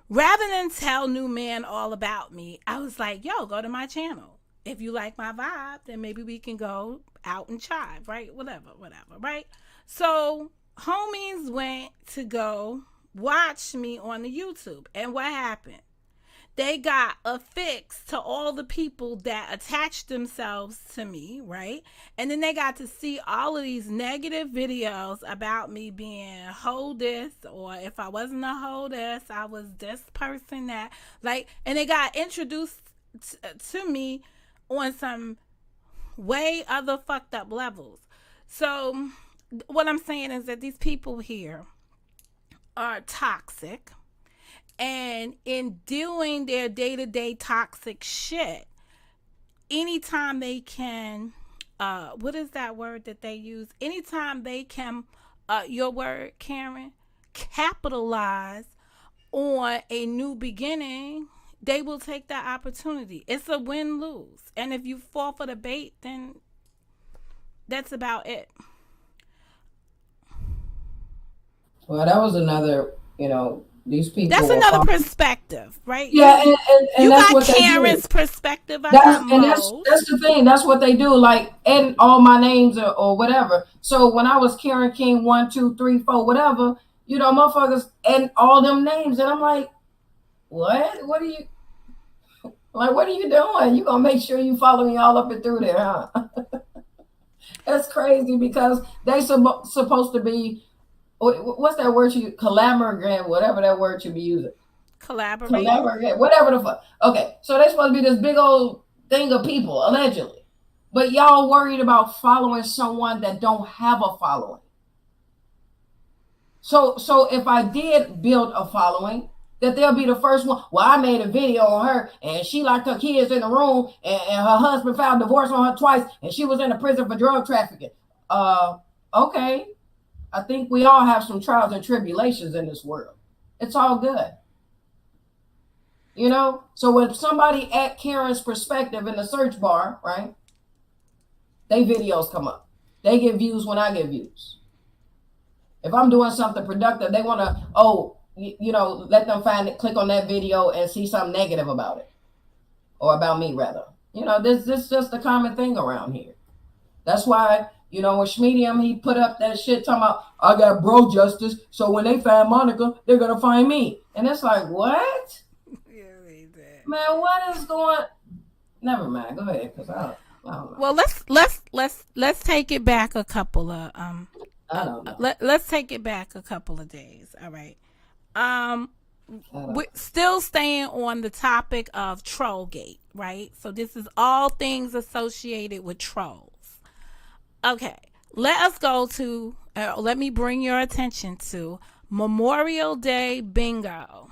Speaker 1: rather than tell new man all about me, I was like, yo, go to my channel. If you like my vibe, then maybe we can go out and chive, right? Whatever, right? So homies went to go watch me on the YouTube. And what happened? They got a fix to all the people that attached themselves to me, right? And then they got to see all of these negative videos about me being a hoe this, or if I wasn't a hoe this, I was this person that, like, and they got introduced to me on some way other fucked up levels. So what I'm saying is that these people here are toxic. And in doing their day-to-day toxic shit, anytime they can, what is that word that they use? Anytime they can, your word, Karen, capitalize on a new beginning, they will take that opportunity. It's a win-lose. And if you fall for the bait, then that's about it.
Speaker 2: Well, that was another, these people.
Speaker 1: That's another perspective, right?
Speaker 2: Yeah, and
Speaker 1: you
Speaker 2: that's
Speaker 1: got
Speaker 2: what
Speaker 1: Karen's perspective.
Speaker 2: that's the thing. That's what they do. Like, and all my names or whatever. So when I was Karen King 1, 2, 3, 4, whatever, motherfuckers and all them names, and I'm like, what? What are you doing? You gonna make sure you follow me all up and through there, huh? That's crazy because they supposed to be. What's that word collaborate, whatever that word you be using. Collaborate, whatever the fuck. Okay, so they're supposed to be this big old thing of people, allegedly. But y'all worried about following someone that don't have a following. So if I did build a following, that they'll be the first one. Well, I made a video on her and she locked her kids in the room and her husband filed divorce on her twice and she was in a prison for drug trafficking. Okay. I think we all have some trials and tribulations in this world. It's all good. So when somebody at Karen's perspective in the search bar, right, they videos come up. They get views when I get views. If I'm doing something productive, they want to, let them find it, click on that video and see something negative about it, or about me rather. This is just a common thing around here. That's why, when Schmedium, he put up that shit talking about, I got bro justice, so when they find Monica, they're going to find me. And it's like, what? Man, what is going? Never mind. Go ahead, because I don't know.
Speaker 1: Well, let's take it back a couple of
Speaker 2: I don't know.
Speaker 1: let's take it back a couple of days. All right. We're still staying on the topic of Trollgate, right? So this is all things associated with trolls. Okay, let us go to. Let me bring your attention to Memorial Day bingo.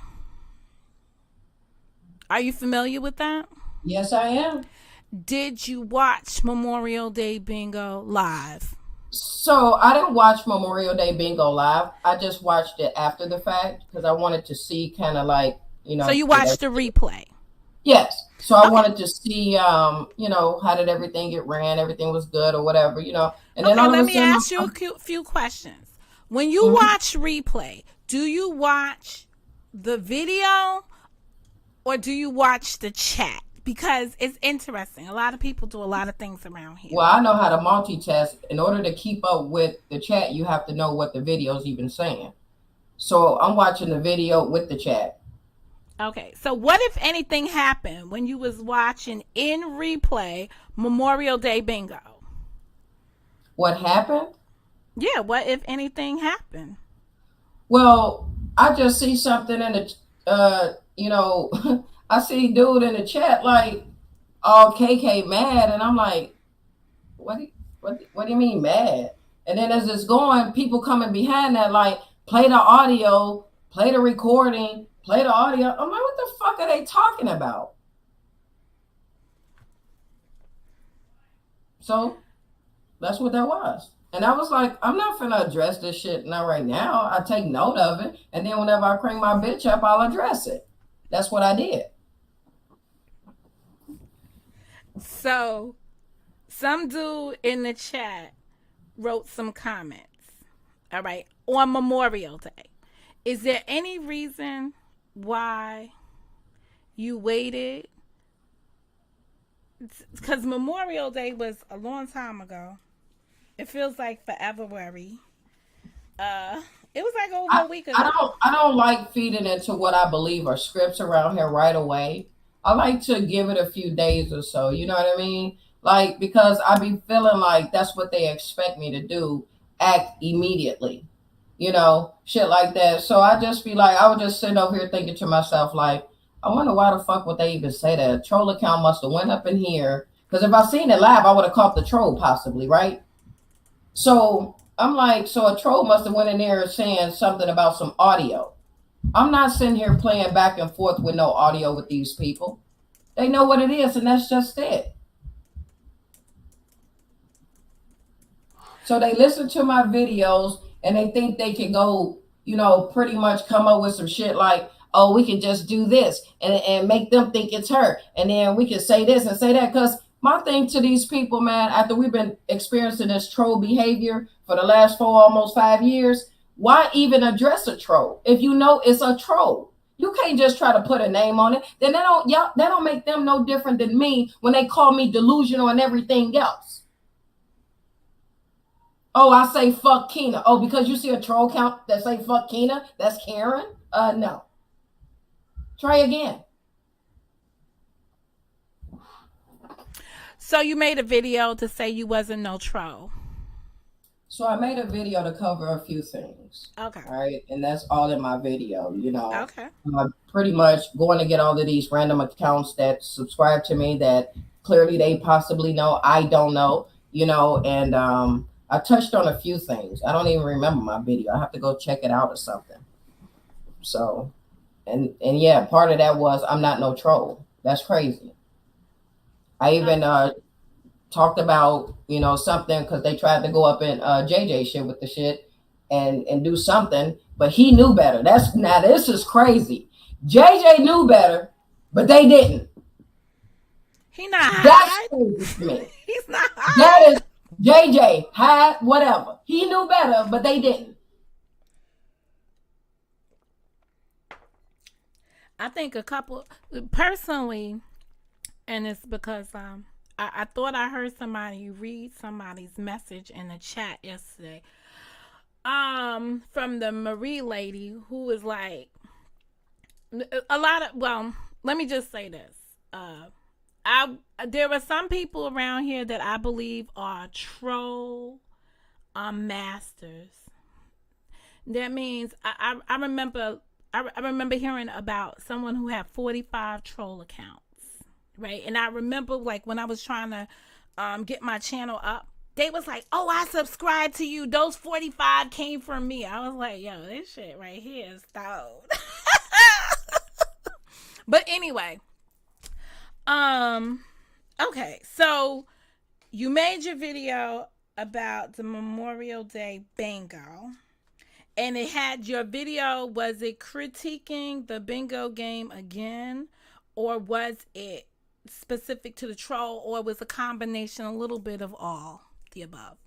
Speaker 1: Are you familiar with that?
Speaker 2: Yes, I am.
Speaker 1: Did you watch Memorial Day bingo live?
Speaker 2: So I didn't watch Memorial Day bingo live. I just watched it after the fact because I wanted to see kind of like,
Speaker 1: So you watched the replay?
Speaker 2: Yes. So I wanted to see, how did everything get ran? Everything was good or whatever, And then
Speaker 1: let me ask you a few questions. When you watch replay, do you watch the video or do you watch the chat? Because it's interesting. A lot of people do a lot of things around here.
Speaker 2: Well, I know how to multitask. In order to keep up with the chat, you have to know what the video's even saying. So I'm watching the video with the chat.
Speaker 1: Okay. So what, if anything, happened when you was watching in replay Memorial Day bingo?
Speaker 2: What happened?
Speaker 1: Yeah. What, if anything, happened?
Speaker 2: Well, I just see something in the, I see dude in the chat like, all KK mad, and I'm like, what do you mean mad? And then as it's going, people coming behind that like, play the audio, play the recording, play the audio. I'm like, what the fuck are they talking about? So that's what that was. And I was like, I'm not finna address this shit not right now. I take note of it, and then whenever I crank my bitch up, I'll address it. That's what I did.
Speaker 1: So some dude in the chat wrote some comments, all right, on Memorial Day. Is there any reason why you waited? Because Memorial Day was a long time ago. It feels like forever-wary. It was like over a week ago.
Speaker 2: I don't like feeding into what I believe are scripts around here right away. I like to give it a few days or so. You know what I mean? Like, because I be feeling like that's what they expect me to do, act immediately, shit like that. So I just be like, I would just sit over here thinking to myself, like, I wonder why the fuck would they even say that? A troll account must have went up in here. Because if I seen it live, I would have caught the troll possibly, right? So I'm like, so a troll must have went in there saying something about some audio. I'm not sitting here playing back and forth with no audio with these people. They know what it is, and that's just it. So they listen to my videos, and they think they can go, pretty much come up with some shit like, oh, we can just do this and make them think it's her. And then we can say this and say that. Because my thing to these people, man, after we've been experiencing this troll behavior for the last almost 5 years, why even address a troll if you know it's a troll? You can't just try to put a name on it. Then that don't make them no different than me when they call me delusional and everything else. Oh, I say fuck Keena. Oh, because you see a troll count that say fuck Keena, that's Karen? No. Try again.
Speaker 1: So you made a video to say you wasn't no troll.
Speaker 2: So I made a video to cover a few things.
Speaker 1: Okay.
Speaker 2: All right. And that's all in my video,
Speaker 1: Okay.
Speaker 2: Pretty much going to get all of these random accounts that subscribe to me that clearly they possibly know I don't know, and I touched on a few things. I don't even remember my video. I have to go check it out or something. So, and yeah, part of that was I'm not no troll. That's crazy. I even talked about, something because they tried to go up in JJ shit with the shit and do something, but he knew better. Now this is crazy. JJ knew better, but they didn't.
Speaker 1: He not high.
Speaker 2: That's crazy to me.
Speaker 1: He's not high.
Speaker 2: That is JJ, high, whatever. He knew better, but they didn't.
Speaker 1: I think a couple personally, and it's because I thought I heard somebody read somebody's message in the chat yesterday. From the Marie lady who was like a lot of let me just say this. I there are some people around here that I believe are troll masters. That means I remember I remember hearing about someone who had 45 troll accounts, right? And I remember like when I was trying to get my channel up, they was like, "Oh, I subscribed to you. Those 45 came from me." I was like, "Yo, this shit right here is stoned." But anyway, okay, so you made your video about the Memorial Day bingo, and it had your video. Was it critiquing the bingo game again, or was it specific to the troll, or was a combination, a little bit of all the above?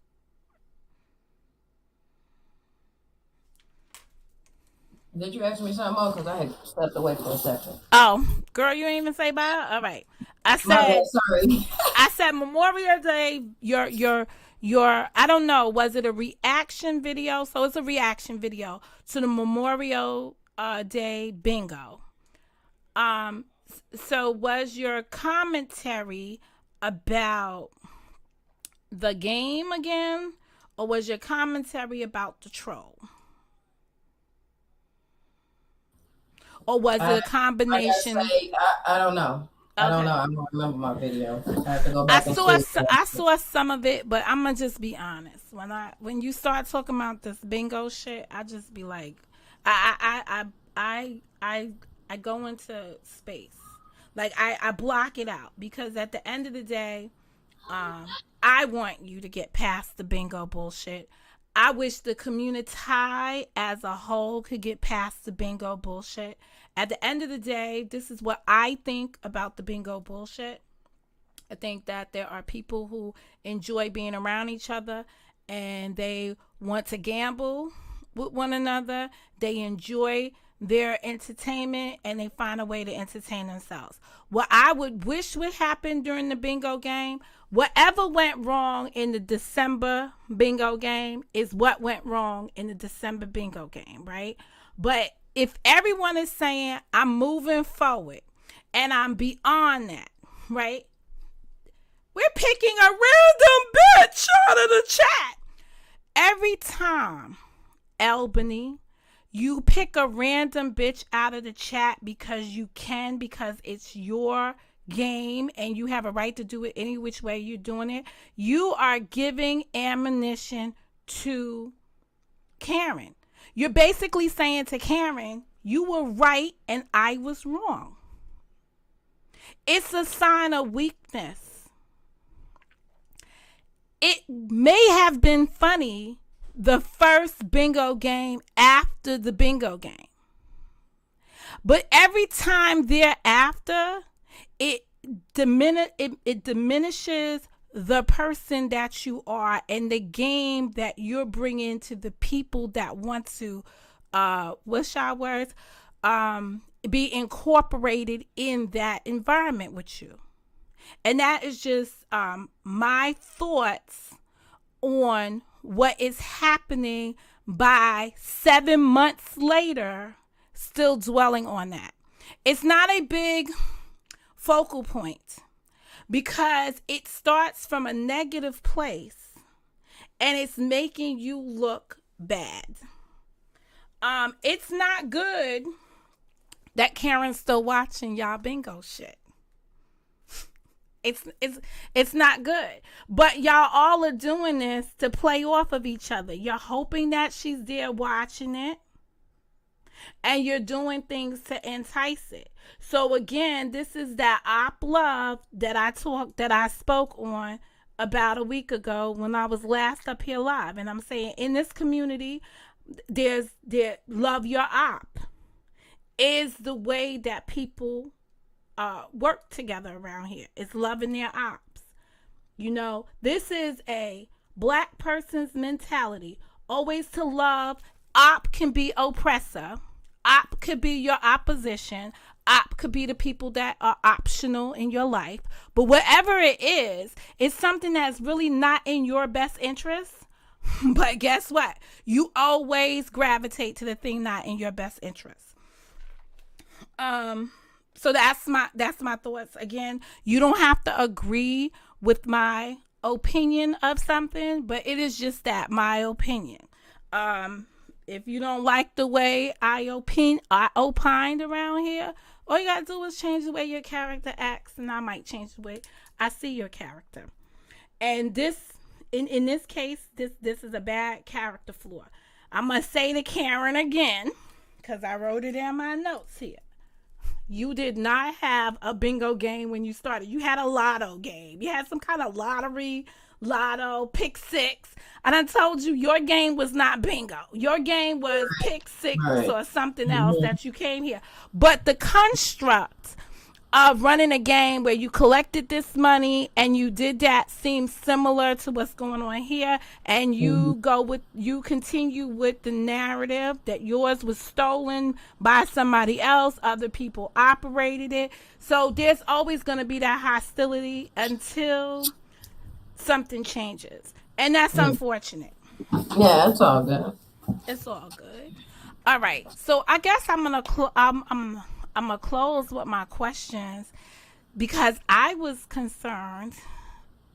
Speaker 2: Did you ask me something more? Because I had stepped away for a second.
Speaker 1: Oh, girl, you ain't even say bye. All right, I
Speaker 2: My
Speaker 1: said.
Speaker 2: bad, sorry.
Speaker 1: I said Memorial Day. Your. I don't know. Was it a reaction video? So it's a reaction video to the Memorial Day bingo. So was your commentary about the game again, or was your commentary about the troll? Or was it a combination?
Speaker 2: I don't know. I don't know. I don't remember my video. I have to go back and see.
Speaker 1: I saw some of it, but I'm gonna just be honest. When you start talking about this bingo shit, I just be like, I go into space. Like I block it out, because at the end of the day, I want you to get past the bingo bullshit. I wish the community as a whole could get past the bingo bullshit. At the end of the day, this is what I think about the bingo bullshit. I think that there are people who enjoy being around each other and they want to gamble with one another. They enjoy their entertainment and they find a way to entertain themselves. What I would wish would happen during the bingo game, whatever went wrong in the December bingo game is what went wrong in the December bingo game, right? But if everyone is saying I'm moving forward and I'm beyond that, right? We're picking a random bitch out of the chat. Every time, Albany, you pick a random bitch out of the chat because you can, because it's your game and you have a right to do it any which way you're doing it. You are giving ammunition to Karen. You're basically saying to Karen, you were right and I was wrong. It's a sign of weakness. It may have been funny the first bingo game after the bingo game, but every time thereafter, it diminishes the person that you are and the game that you're bringing to the people that want to, what's your words, be incorporated in that environment with you. And that is just my thoughts on what is happening by 7 months later, still dwelling on that. It's not a big focal point because it starts from a negative place and it's making you look bad. It's not good that Karen's still watching y'all bingo shit. It's not good. But y'all all are doing this to play off of each other. You're hoping that she's there watching it. And you're doing things to entice it. So again, this is that op love that I spoke on about a week ago when I was last up here live. And I'm saying in this community, there love your op is the way that people work together around here. It's loving their ops. You know, this is a black person's mentality. Always to love. Op can be oppressor. Op could be your opposition. could be the people that are optional in your life. But whatever it is, it's something that's really not in your best interest. But guess what? You always gravitate to the thing not in your best interest. So that's my thoughts. Again, you don't have to agree with my opinion of something, but it is just that, my opinion. If you don't like the way I opined around here, all you gotta do is change the way your character acts, and I might change the way I see your character. And this, in this case, this is a bad character flaw. I'm gonna say to Karen again, because I wrote it in my notes here. You did not have a bingo game when you started. You had a lotto game. You had some kind of lotto, pick six. And I told you your game was not bingo. Your game was pick six or something else that you came here. But the construct of running a game where you collected this money and you did that seems similar to what's going on here, and you continue with the narrative that yours was stolen by somebody else, other people operated it. So there's always going to be that hostility until something changes, and that's unfortunate.
Speaker 2: Yeah, it's all good.
Speaker 1: It's all good. All right, so I guess I'm gonna close with my questions, because I was concerned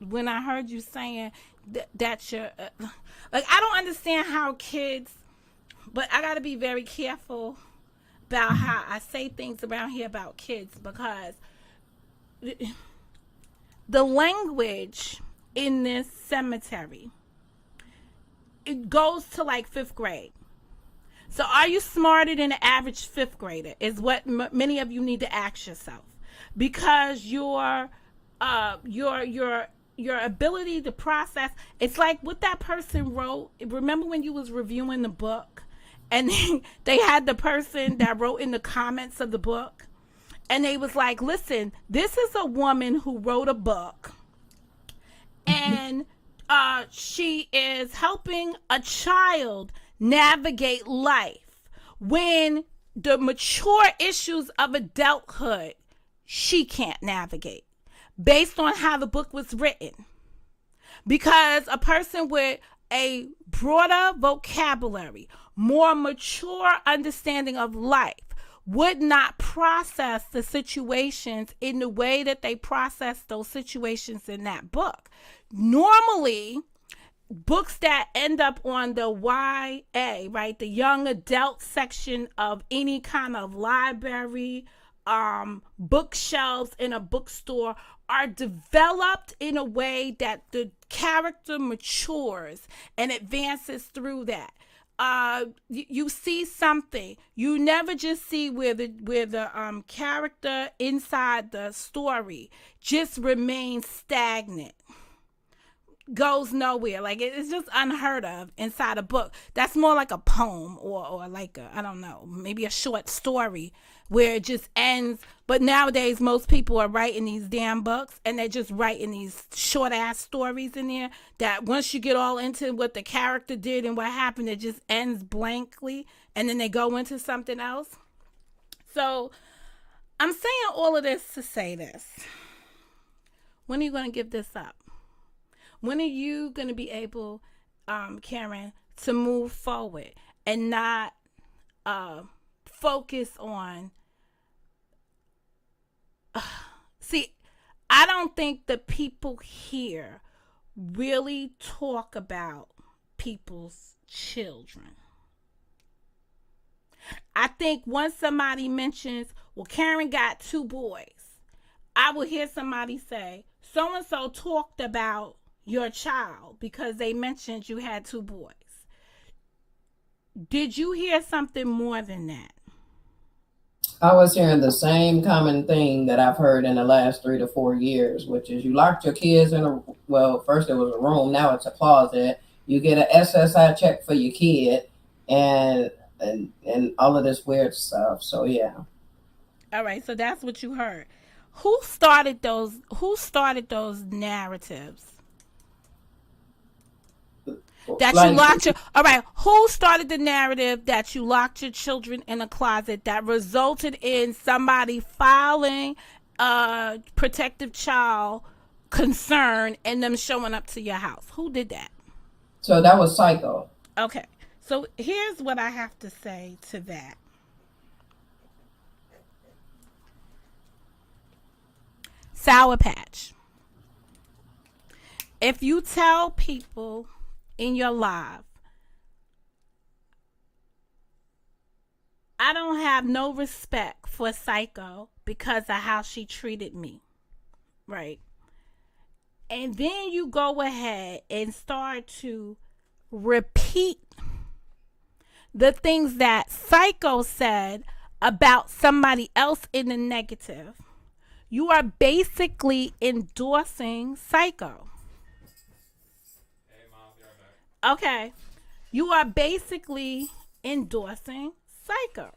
Speaker 1: when I heard you saying that you're like, I don't understand how kids, but I got to be very careful about how I say things around here about kids, because the language in this cemetery, it goes to like 5th grade. So are you smarter than the average 5th grader is what many of you need to ask yourself, because your ability to process, it's like what that person wrote. Remember when you was reviewing the book and they had the person that wrote in the comments of the book, and they was like, listen, this is a woman who wrote a book, and she is helping a child navigate life when the mature issues of adulthood she can't navigate, based on how the book was written. Because a person with a broader vocabulary, more mature understanding of life, would not process the situations in the way that they process those situations in that book. Normally, books that end up on the YA, right, the young adult section of any kind of library, bookshelves in a bookstore, are developed in a way that the character matures and advances through that. You see something. You never just see where the character inside the story just remains stagnant, goes nowhere. Like, it's just unheard of inside a book. That's more like a poem or like a, I don't know, maybe a short story where it just ends. But nowadays most people are writing these damn books, and they're just writing these short ass stories in there that once you get all into what the character did and what happened, it just ends blankly, and then they go into something else. So I'm saying all of this to say this. When are you going to give this up? When are you going to be able, Karen, to move forward and not focus on... See, I don't think the people here really talk about people's children. I think once somebody mentions, well, Karen got 2 boys, I will hear somebody say, so-and-so talked about your child because they mentioned you had 2 boys. Did you hear something more than that?
Speaker 2: I was hearing the same common thing that I've heard in the last 3 to 4 years, which is you locked your kids in first it was a room, now it's a closet. You get an SSI check for your kid and all of this weird stuff. So yeah.
Speaker 1: All right, so that's what you heard. Who started those narratives? That you
Speaker 2: Like,
Speaker 1: locked your, all right, who started the narrative that you locked your children in a closet that resulted in somebody filing a protective child concern and them showing up to your house? Who did that?
Speaker 2: so that was psycho.
Speaker 1: Okay, so here's what I have to say to that. Sour Patch. If you tell people in your life, I don't have no respect for Psycho because of how she treated me, right? And then you go ahead and start to repeat the things that Psycho said about somebody else in the negative. You are basically endorsing Psycho.
Speaker 3: Hey, Mom, be right back.
Speaker 1: Okay. You are basically endorsing Psycho.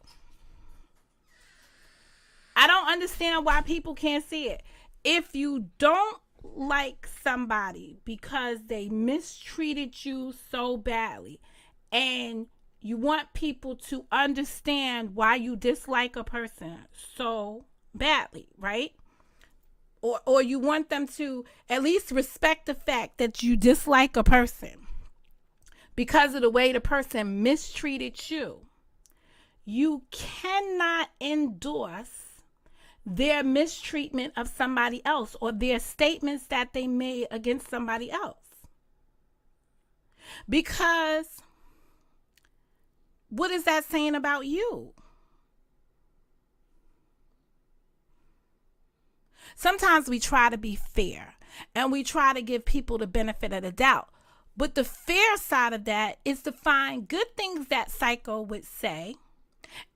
Speaker 1: I don't understand why people can't see it. If you don't like somebody because they mistreated you so badly and you want people to understand why you dislike a person so badly, right? Or you want them to at least respect the fact that you dislike a person because of the way the person mistreated you. You cannot endorse their mistreatment of somebody else or their statements that they made against somebody else. Because what is that saying about you? Sometimes we try to be fair and we try to give people the benefit of the doubt. But the fair side of that is to find good things that Psycho would say.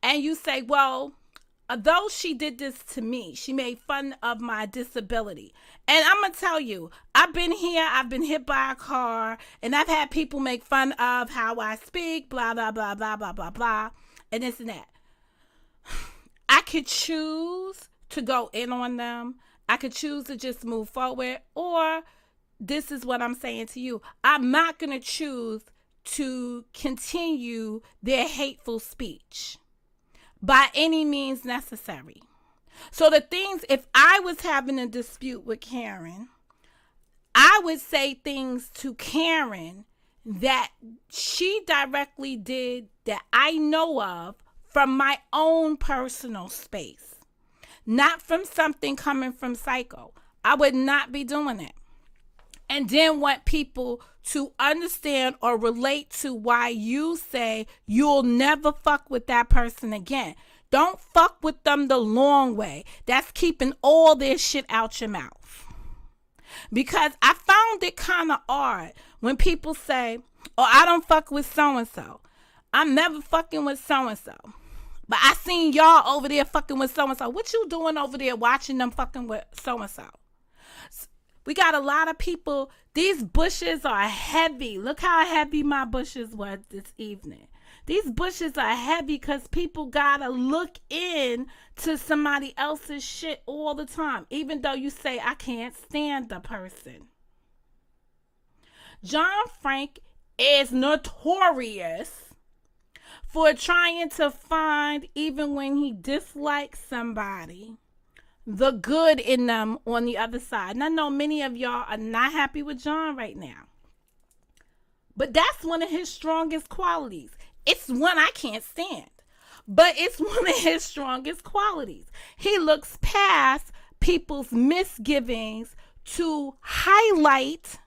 Speaker 1: And you say, well, although she did this to me, she made fun of my disability. And I'm going to tell you, I've been here, I've been hit by a car, and I've had people make fun of how I speak, blah, blah, blah, blah, blah, blah, blah, and this and that. I could choose to go in on them. I could choose to just move forward, or this is what I'm saying to you. I'm not going to choose to continue their hateful speech by any means necessary. So the things, if I was having a dispute with Karen, I would say things to Karen that she directly did that I know of from my own personal space. Not from something coming from Psycho. I would not be doing it. And then want people to understand or relate to why you say you'll never fuck with that person again. Don't fuck with them the long way. That's keeping all their shit out your mouth. Because I found it kind of odd when people say, oh, I don't fuck with so-and-so. I'm never fucking with so-and-so. But I seen y'all over there fucking with so-and-so. What you doing over there watching them fucking with so-and-so? We got a lot of people. These bushes are heavy. Look how heavy my bushes were this evening. These bushes are heavy because people got to look in to somebody else's shit all the time. Even though you say, I can't stand the person. John Frank is notorious for trying to find, even when he dislikes somebody, the good in them on the other side. And I know many of y'all are not happy with John right now. But that's one of his strongest qualities. It's one I can't stand. But it's one of his strongest qualities. He looks past people's misgivings to highlight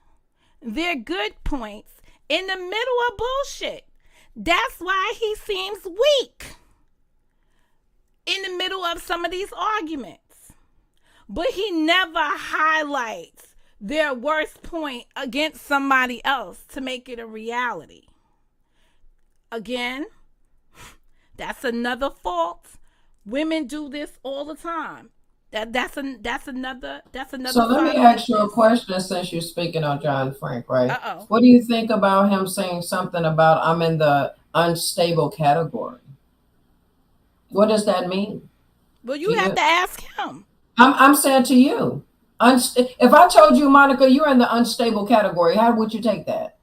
Speaker 1: their good points in the middle of bullshit. That's why he seems weak in the middle of some of these arguments. But he never highlights their worst point against somebody else to make it a reality. Again, that's another fault. Women do this all the time. That's another.
Speaker 2: So let me ask you a question since you're speaking on John Frank, right?
Speaker 1: Uh-oh.
Speaker 2: What do you think about him saying something about I'm in the unstable category? What does that mean?
Speaker 1: Well, you have to ask him.
Speaker 2: I'm saying to you, if I told you, Monica, you're in the unstable category, how would you take that?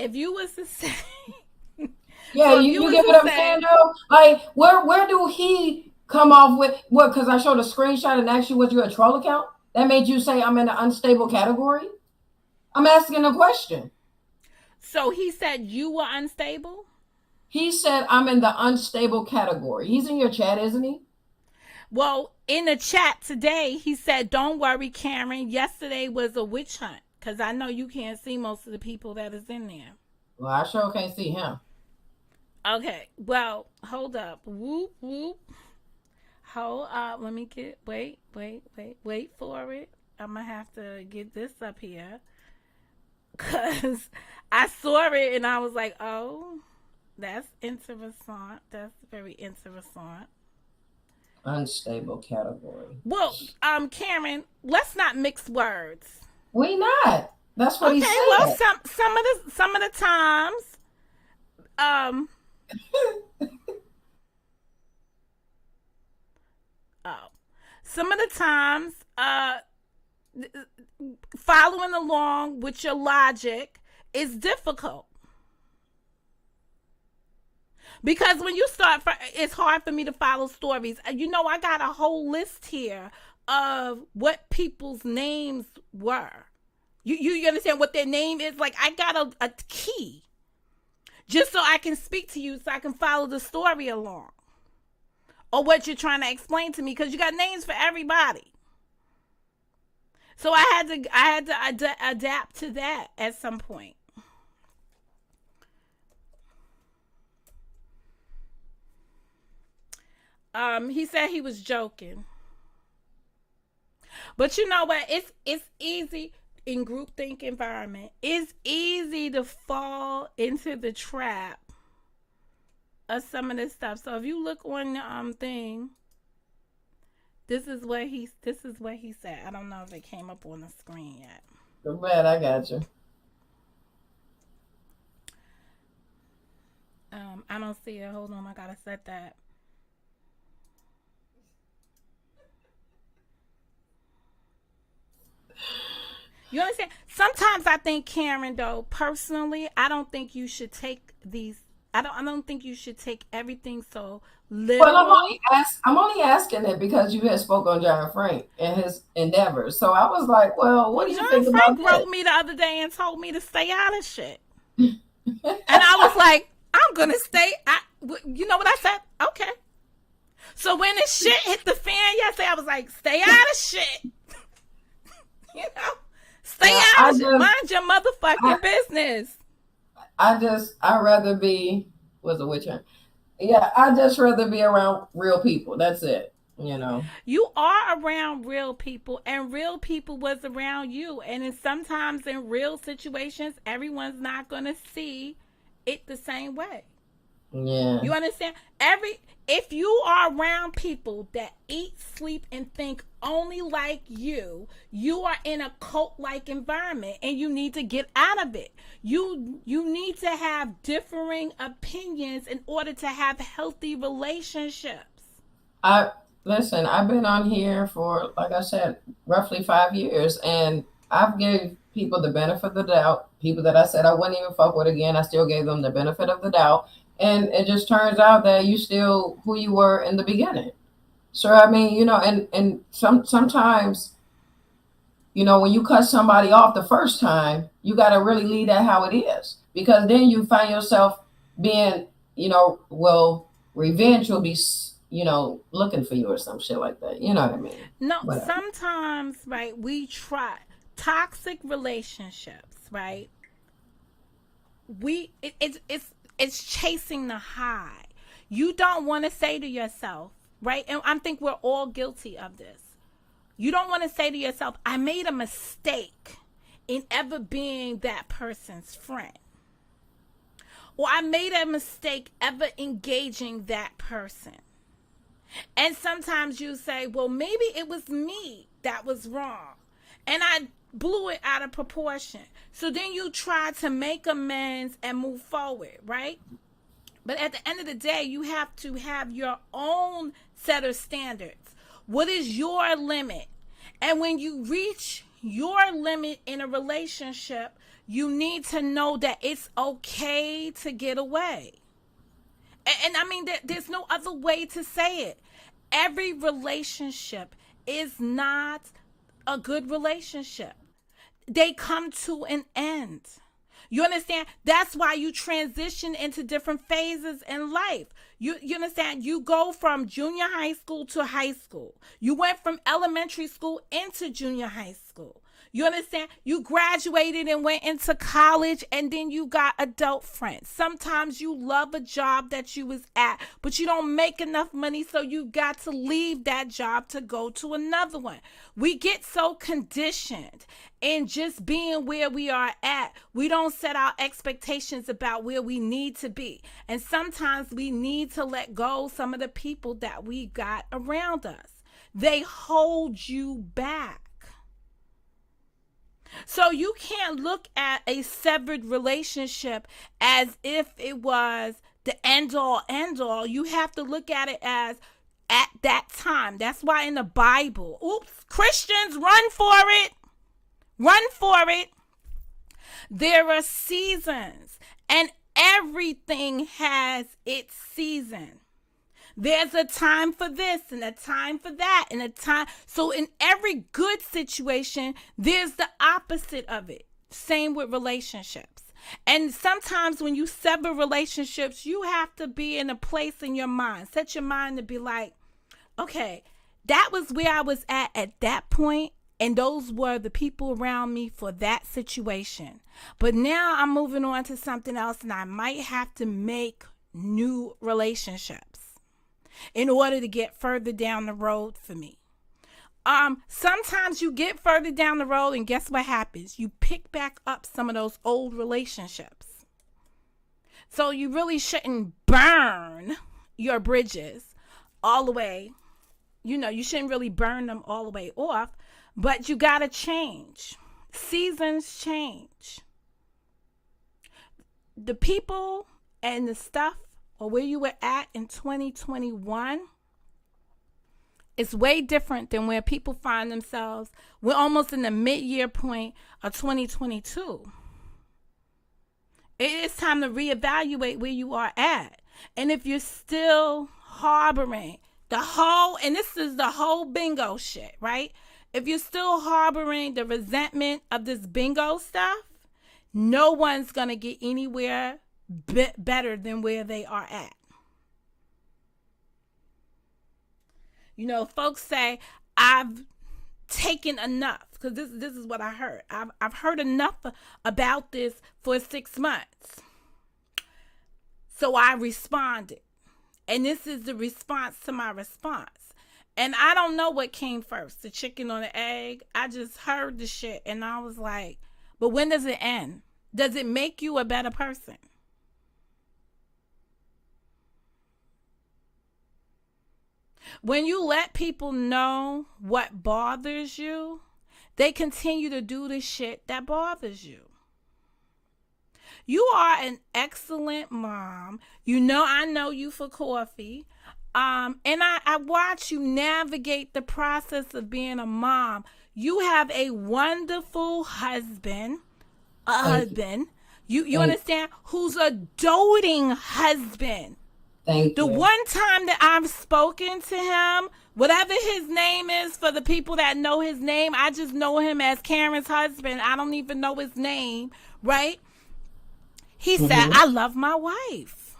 Speaker 1: if you was to say,
Speaker 2: Yeah,
Speaker 1: so if
Speaker 2: you
Speaker 1: was
Speaker 2: get
Speaker 1: to
Speaker 2: what I'm
Speaker 1: say-
Speaker 2: saying though? Like, where do he come off with what? Because I showed a screenshot and asked you, was you a troll account? That made you say I'm in the unstable category? I'm asking a question.
Speaker 1: So he said you were unstable?
Speaker 2: He said I'm in the unstable category. He's in your chat, isn't he?
Speaker 1: Well, in the chat today, he said, don't worry, Karen. Yesterday was a witch hunt. Because I know you can't see most of the people that is in there.
Speaker 2: Well, I sure can't see him.
Speaker 1: Okay. Well, hold up. Whoop, whoop. Hold up. Let me get, wait for it. I'm going to have to get this up here. Because I saw it and I was like, oh, that's interesting. That's very interesting.
Speaker 2: Unstable category.
Speaker 1: Well, Karen, let's not mix words.
Speaker 2: We not. That's what he said.
Speaker 1: Well, some of the times, some of the times, following along with your logic is difficult. Because when you start, it's hard for me to follow stories. You know, I got a whole list here of what people's names were. You understand what their name is? Like, I got a key just so I can speak to you, so I can follow the story along. Or what you're trying to explain to me, because you got names for everybody. So I had to adapt to that at some point. He said he was joking. But you know what? It's easy in groupthink environment. It's easy to fall into the trap of some of this stuff. So if you look on the thing, this is what he said. I don't know if it came up on the screen yet.
Speaker 2: Too bad, I got you.
Speaker 1: I don't see it. Hold on, I gotta set that. You understand? Sometimes I think, Karen, though, personally, I don't think you should take these. I don't think you should take everything so literal.
Speaker 2: Well, I'm only asking it because you had spoke on John Frank and his endeavors. So I was like, well, what do you think
Speaker 1: Frank
Speaker 2: about that?
Speaker 1: wrote me the other day and told me to stay out of shit. And I was like, I'm going to stay. You know what I said? Okay. So when the shit hit the fan yesterday, I was like, stay out of shit. You know? Stay out of shit. Mind your motherfucking business.
Speaker 2: I'd rather be, was a witch hunt. Yeah, I'd just rather be around real people. That's it. You know,
Speaker 1: you are around real people, and real people was around you. And sometimes in real situations, everyone's not going to see it the same way.
Speaker 2: Yeah.
Speaker 1: You understand? If you are around people that eat, sleep, and think only like you are in a cult-like environment, and you need to get out of it. You need to have differing opinions in order to have healthy relationships.
Speaker 2: Listen, I've been on here for, like I said, roughly 5 years, and I've gave people the benefit of the doubt. People that I said I wouldn't even fuck with again, I still gave them the benefit of the doubt. And it just turns out that you still who you were in the beginning. So, I mean, you know, and sometimes, you know, when you cut somebody off the first time, you got to really leave that how it is. Because then you find yourself being, you know, well, revenge will be, you know, looking for you or some shit like that. You know what I mean?
Speaker 1: No, whatever. Sometimes, right, we try toxic relationships, right? It's chasing the high. You don't want to say to yourself, right? And I think we're all guilty of this. You don't want to say to yourself, I made a mistake in ever being that person's friend. Or I made a mistake ever engaging that person. And sometimes you say, well, maybe it was me that was wrong. And I blew it out of proportion. So then you try to make amends and move forward, right? But at the end of the day, you have to have your own set of standards. What is your limit? And when you reach your limit in a relationship, you need to know that it's okay to get away. And I mean, there's no other way to say it. Every relationship is not a good relationship. They come to an end. You understand? That's why you transition into different phases in life. You understand? You go from junior high school to high school. You went from elementary school into junior high school. You understand? You graduated and went into college, and then you got adult friends. Sometimes you love a job that you was at, but you don't make enough money, so you got to leave that job to go to another one. We get so conditioned in just being where we are at. We don't set our expectations about where we need to be. And sometimes we need to let go of some of the people that we got around us. They hold you back. So you can't look at a severed relationship as if it was the end all. You have to look at it as at that time. That's why in the Bible, Christians, run for it. Run for it. There are seasons, and everything has its season. There's a time for this and a time for that and a time. So in every good situation, there's the opposite of it. Same with relationships. And sometimes when you sever relationships, you have to be in a place in your mind. Set your mind to be like, okay, that was where I was at that point. And those were the people around me for that situation. But now I'm moving on to something else, and I might have to make new relationships in order to get further down the road for me. Sometimes you get further down the road, and guess what happens? You pick back up some of those old relationships. So you really shouldn't burn your bridges all the way. You shouldn't really burn them all the way off, but you got to change. Seasons change. The people and the stuff, or where you were at in 2021, is way different than where people find themselves. We're almost in the mid-year point of 2022. It is time to reevaluate where you are at. And if you're still harboring and this is the whole bingo shit, right? If you're still harboring the resentment of this bingo stuff, no one's going to get anywhere better than where they are at. Folks say, I've taken enough, because this is what I heard. I've heard enough about this for 6 months. So I responded. And this is the response to my response. And I don't know what came first, the chicken or the egg. I just heard the shit, and I was like, but when does it end? Does it make you a better person? When you let people know what bothers you, they continue to do the shit that bothers you. You are an excellent mom. I know you for coffee. And I watch you navigate the process of being a mom. You have a wonderful husband. You understand? Who's a doting husband.
Speaker 2: Thank you.
Speaker 1: The one time that I've spoken to him, whatever his name is, for the people that know his name, I just know him as Karen's husband. I don't even know his name, right? He said, I love my wife.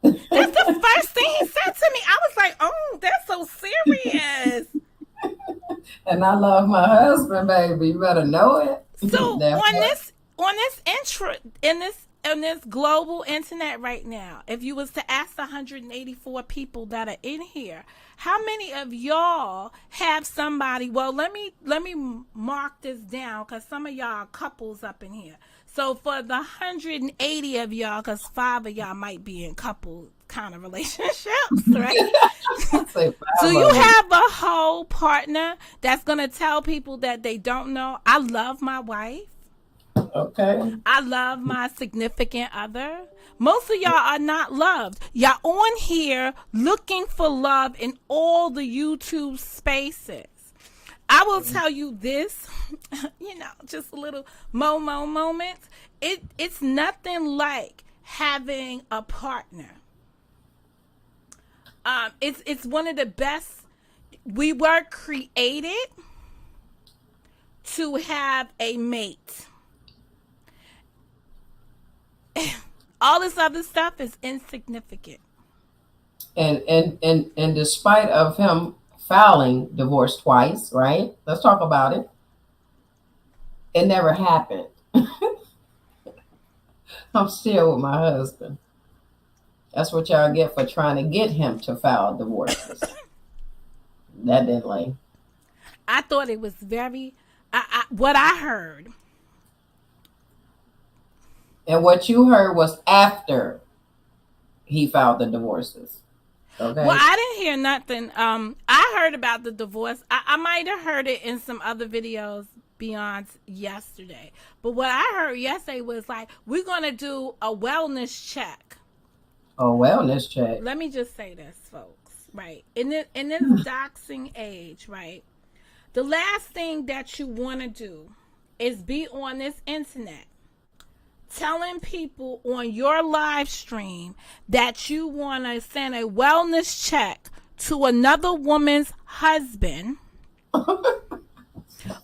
Speaker 1: That's the first thing he said to me. I was like, oh, that's so serious.
Speaker 2: And I love my husband, baby. You better know it.
Speaker 1: So on this intro, in this global internet right now, if you was to ask the 184 people that are in here, how many of y'all have somebody? Well, let me mark this down, because some of y'all are couples up in here. So for the 180 of y'all, because 5 of y'all might be in couple kind of relationships, right? So you have a whole partner that's going to tell people that they don't know, I love my wife.
Speaker 2: Okay.
Speaker 1: I love my significant other. Most of y'all are not loved. Y'all on here looking for love in all the YouTube spaces. I will tell you this, just a little Momo moment. It's nothing like having a partner. It's one of the best. We were created to have a mate. All this other stuff is insignificant.
Speaker 2: And despite of him filing divorce twice, right? Let's talk about it. It never happened. I'm still with my husband. That's what y'all get for trying to get him to file divorces. That didn't lay.
Speaker 1: I thought it was very, what I heard.
Speaker 2: And what you heard was after he filed the divorces. Okay.
Speaker 1: Well, I didn't hear nothing. I heard about the divorce. I might have heard it in some other videos beyond yesterday. But what I heard yesterday was like, we're going to do a wellness check.
Speaker 2: A wellness check.
Speaker 1: Let me just say this, folks, right? In this doxing age, right? The last thing that you want to do is be on this internet telling people on your live stream that you want to send a wellness check to another woman's husband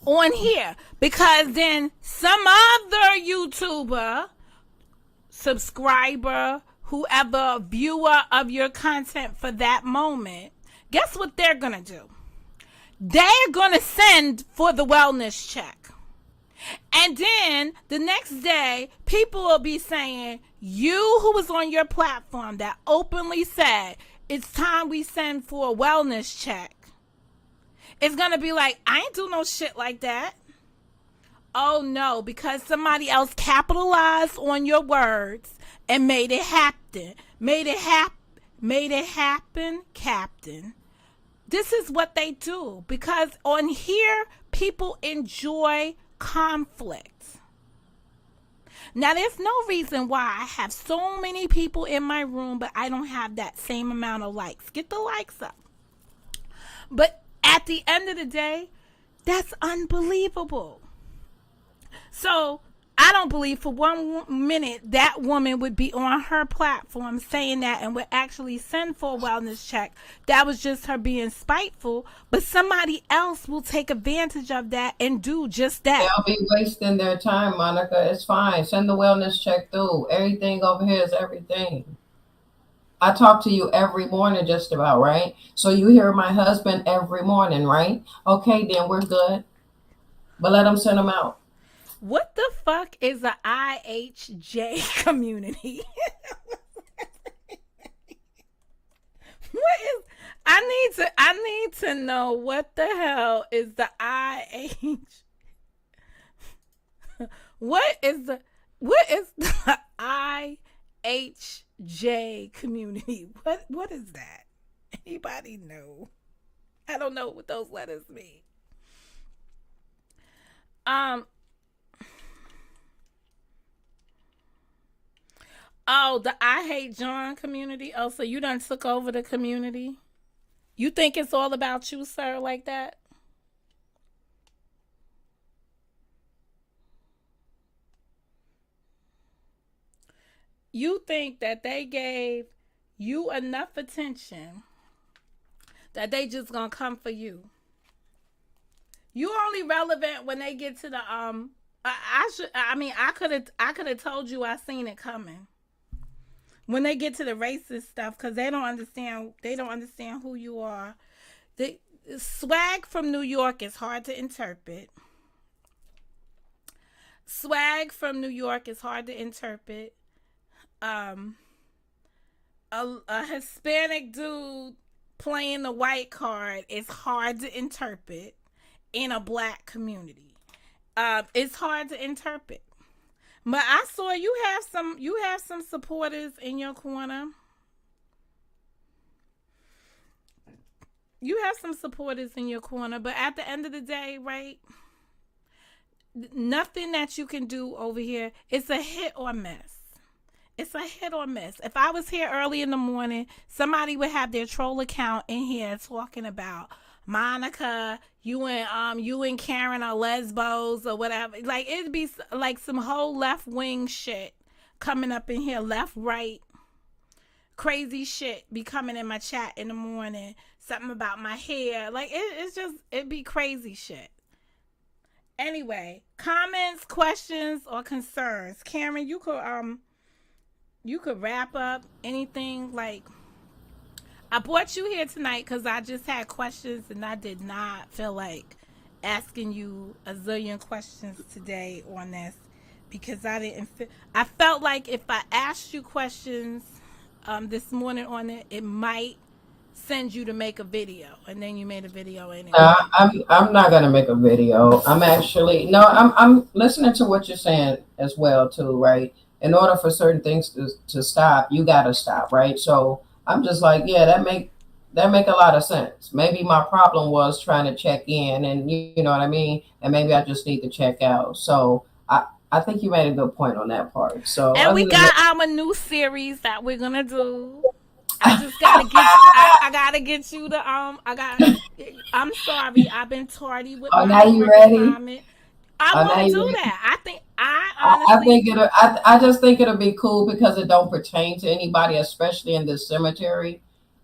Speaker 1: on here, because then some other YouTuber, subscriber, whoever viewer of your content for that moment, guess what they're gonna do? They're gonna send for the wellness check. And then the next day, people will be saying, you who was on your platform that openly said, it's time we send for a wellness check. It's going to be like, I ain't do no shit like that. Oh no, because somebody else capitalized on your words and made it happen. Made it happen, Captain. This is what they do, because on here, people enjoy conflict. Now, there's no reason why I have so many people in my room, but I don't have that same amount of likes. Get the likes up. But at the end of the day, that's unbelievable. So I don't believe for 1 minute that woman would be on her platform saying that and would actually send for a wellness check. That was just her being spiteful. But somebody else will take advantage of that and do just that.
Speaker 2: They'll be wasting their time, Monica. It's fine. Send the wellness check through. Everything over here is everything. I talk to you every morning just about, right? So you hear my husband every morning, right? Okay, then we're good. But let him send them out.
Speaker 1: What the fuck is the IHJ community? What is? I need to know what the hell is the IH. What is the IHJ community? What is that? Anybody know? I don't know what those letters mean. Oh, the I Hate John community. Oh, so you done took over the community? You think it's all about you, sir, like that? You think that they gave you enough attention that they just gonna come for you? You only relevant when they get to the I could have told you I seen it coming. When they get to the racist stuff, because they don't understand who you are. The swag from New York is hard to interpret. A Hispanic dude playing the white card is hard to interpret in a black community. It's hard to interpret. But I saw you have some supporters in your corner. You have some supporters in your corner, but at the end of the day, right? Nothing that you can do over here. It's a hit or miss. It's a hit or miss. If I was here early in the morning, somebody would have their troll account in here talking about Monica, you and Karen are lesbos or whatever. Like it'd be like some whole left wing shit coming up in here, left, right, crazy shit be coming in my chat in the morning. Something about my hair, like it's just it'd be crazy shit. Anyway, comments, questions, or concerns. Karen, you could wrap up anything. Like I brought you here tonight because I just had questions and I did not feel like asking you a zillion questions today on this because I felt like if I asked you questions this morning on it, it might send you to make a video, and then you made a video anyway.
Speaker 2: I'm not gonna make a video. I'm actually no. I'm listening to what you're saying as well too, right? In order for certain things to stop, you gotta stop, right? So I'm just like, yeah, that make a lot of sense. Maybe my problem was trying to check in, and you know what I mean, and maybe I just need to check out. So I think you made a good point on that part. So
Speaker 1: and we got our new series that we're gonna do. I just gotta get. I gotta get you the I'm sorry. I've been tardy with my
Speaker 2: now you ready?
Speaker 1: Assignment. I want to do that. I think honestly.
Speaker 2: I just think it'll be cool because it don't pertain to anybody, especially in this cemetery.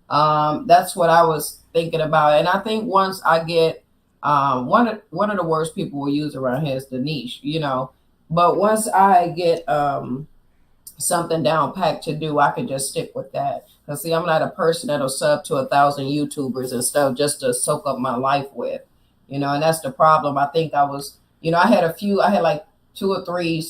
Speaker 2: That's what I was thinking about, and I think once I get one of the worst people we use around here is the niche, you know. But once I get something down packed to do, I can just stick with that. Because see, I'm not a person that'll sub to 1,000 YouTubers and stuff just to soak up my life with, you know. And that's the problem. I think I was, you know, I had like 2 or 3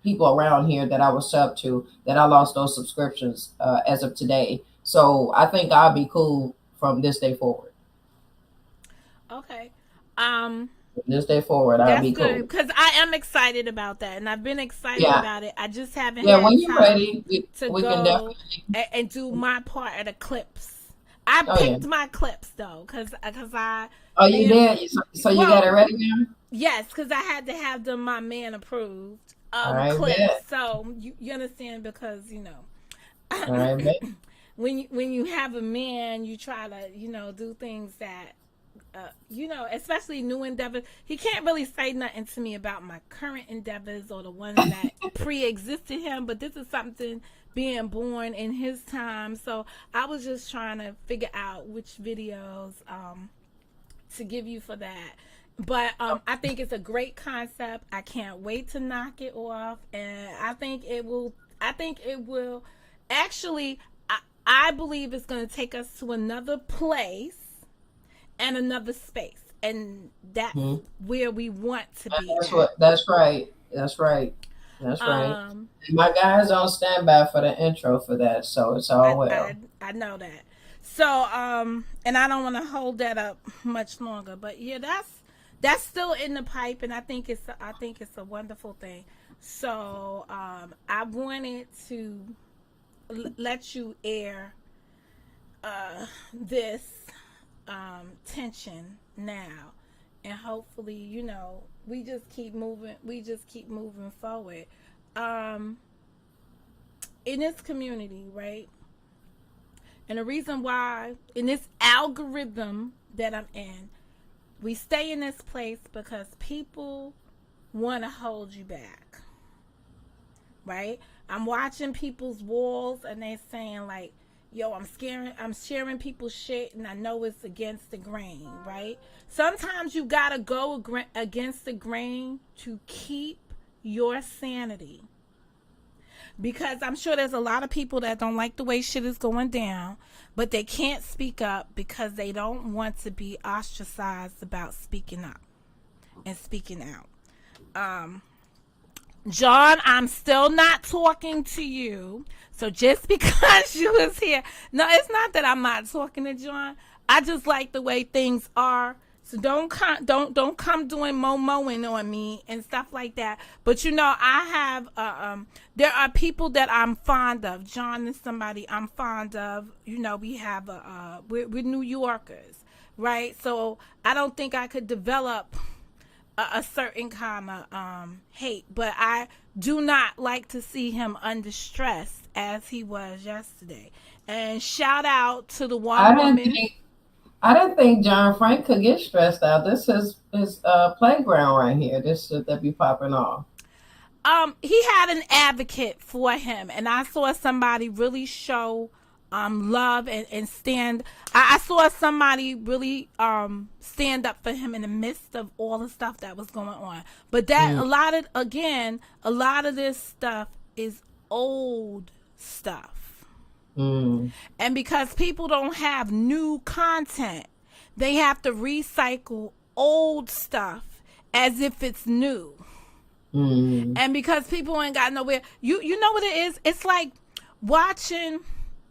Speaker 2: people around here that I was sub to that I lost those subscriptions as of today. So I think I'll be cool from this day forward.
Speaker 1: Okay.
Speaker 2: This day forward, I'll be cool.
Speaker 1: Because I am excited about that, and I've been excited about it. I just haven't
Speaker 2: had
Speaker 1: when
Speaker 2: you're ready,
Speaker 1: to
Speaker 2: we
Speaker 1: go
Speaker 2: can definitely
Speaker 1: and do my part of the clips. I picked my clips though, because I.
Speaker 2: Oh, you did? So you got it ready now?
Speaker 1: Yes, because I had to have them my man approved clips. Bet. So you understand, because you know.
Speaker 2: All right, bet.
Speaker 1: When you have a man, you try to do things that. Especially new endeavors. He can't really say nothing to me about my current endeavors or the ones that pre-existed him, but this is something being born in his time. So I was just trying to figure out which videos to give you for that. But I think it's a great concept. I can't wait to knock it off, and I think it will actually, I believe it's going to take us to another place and another space, and that's where we want to be.
Speaker 2: That's right. My guys on standby for the intro for that, so it's all well.
Speaker 1: I know that. So and I don't want to hold that up much longer, but yeah, that's still in the pipe, and I think it's a wonderful thing. So I wanted to let you air this tension now, and hopefully we just keep moving forward in this community, right? And the reason why in this algorithm that I'm in, we stay in this place because people want to hold you back, right? I'm watching people's walls and they're saying like, yo, I'm sharing people's shit, and I know it's against the grain, right? Sometimes you gotta go against the grain to keep your sanity. Because I'm sure there's a lot of people that don't like the way shit is going down, but they can't speak up because they don't want to be ostracized about speaking up and speaking out. John, I'm still not talking to you. So just because you was here, no, it's not that I'm not talking to John. I just like the way things are. So don't come doing momoing on me and stuff like that. But I have there are people that I'm fond of. John is somebody I'm fond of. We have we're New Yorkers, right? So I don't think I could develop a certain kind of hate, but I do not like to see him under stress as he was yesterday. And shout out to the one woman.
Speaker 2: I didn't think John Frank could get stressed out. This is his playground right here. This shit that be popping off.
Speaker 1: He had an advocate for him, and I saw somebody really show love and stand. I saw somebody really stand up for him in the midst of all the stuff that was going on. But that a lot of this stuff is old stuff. And because people don't have new content, they have to recycle old stuff as if it's new. And because people ain't got nowhere, you know what it is? It's like watching,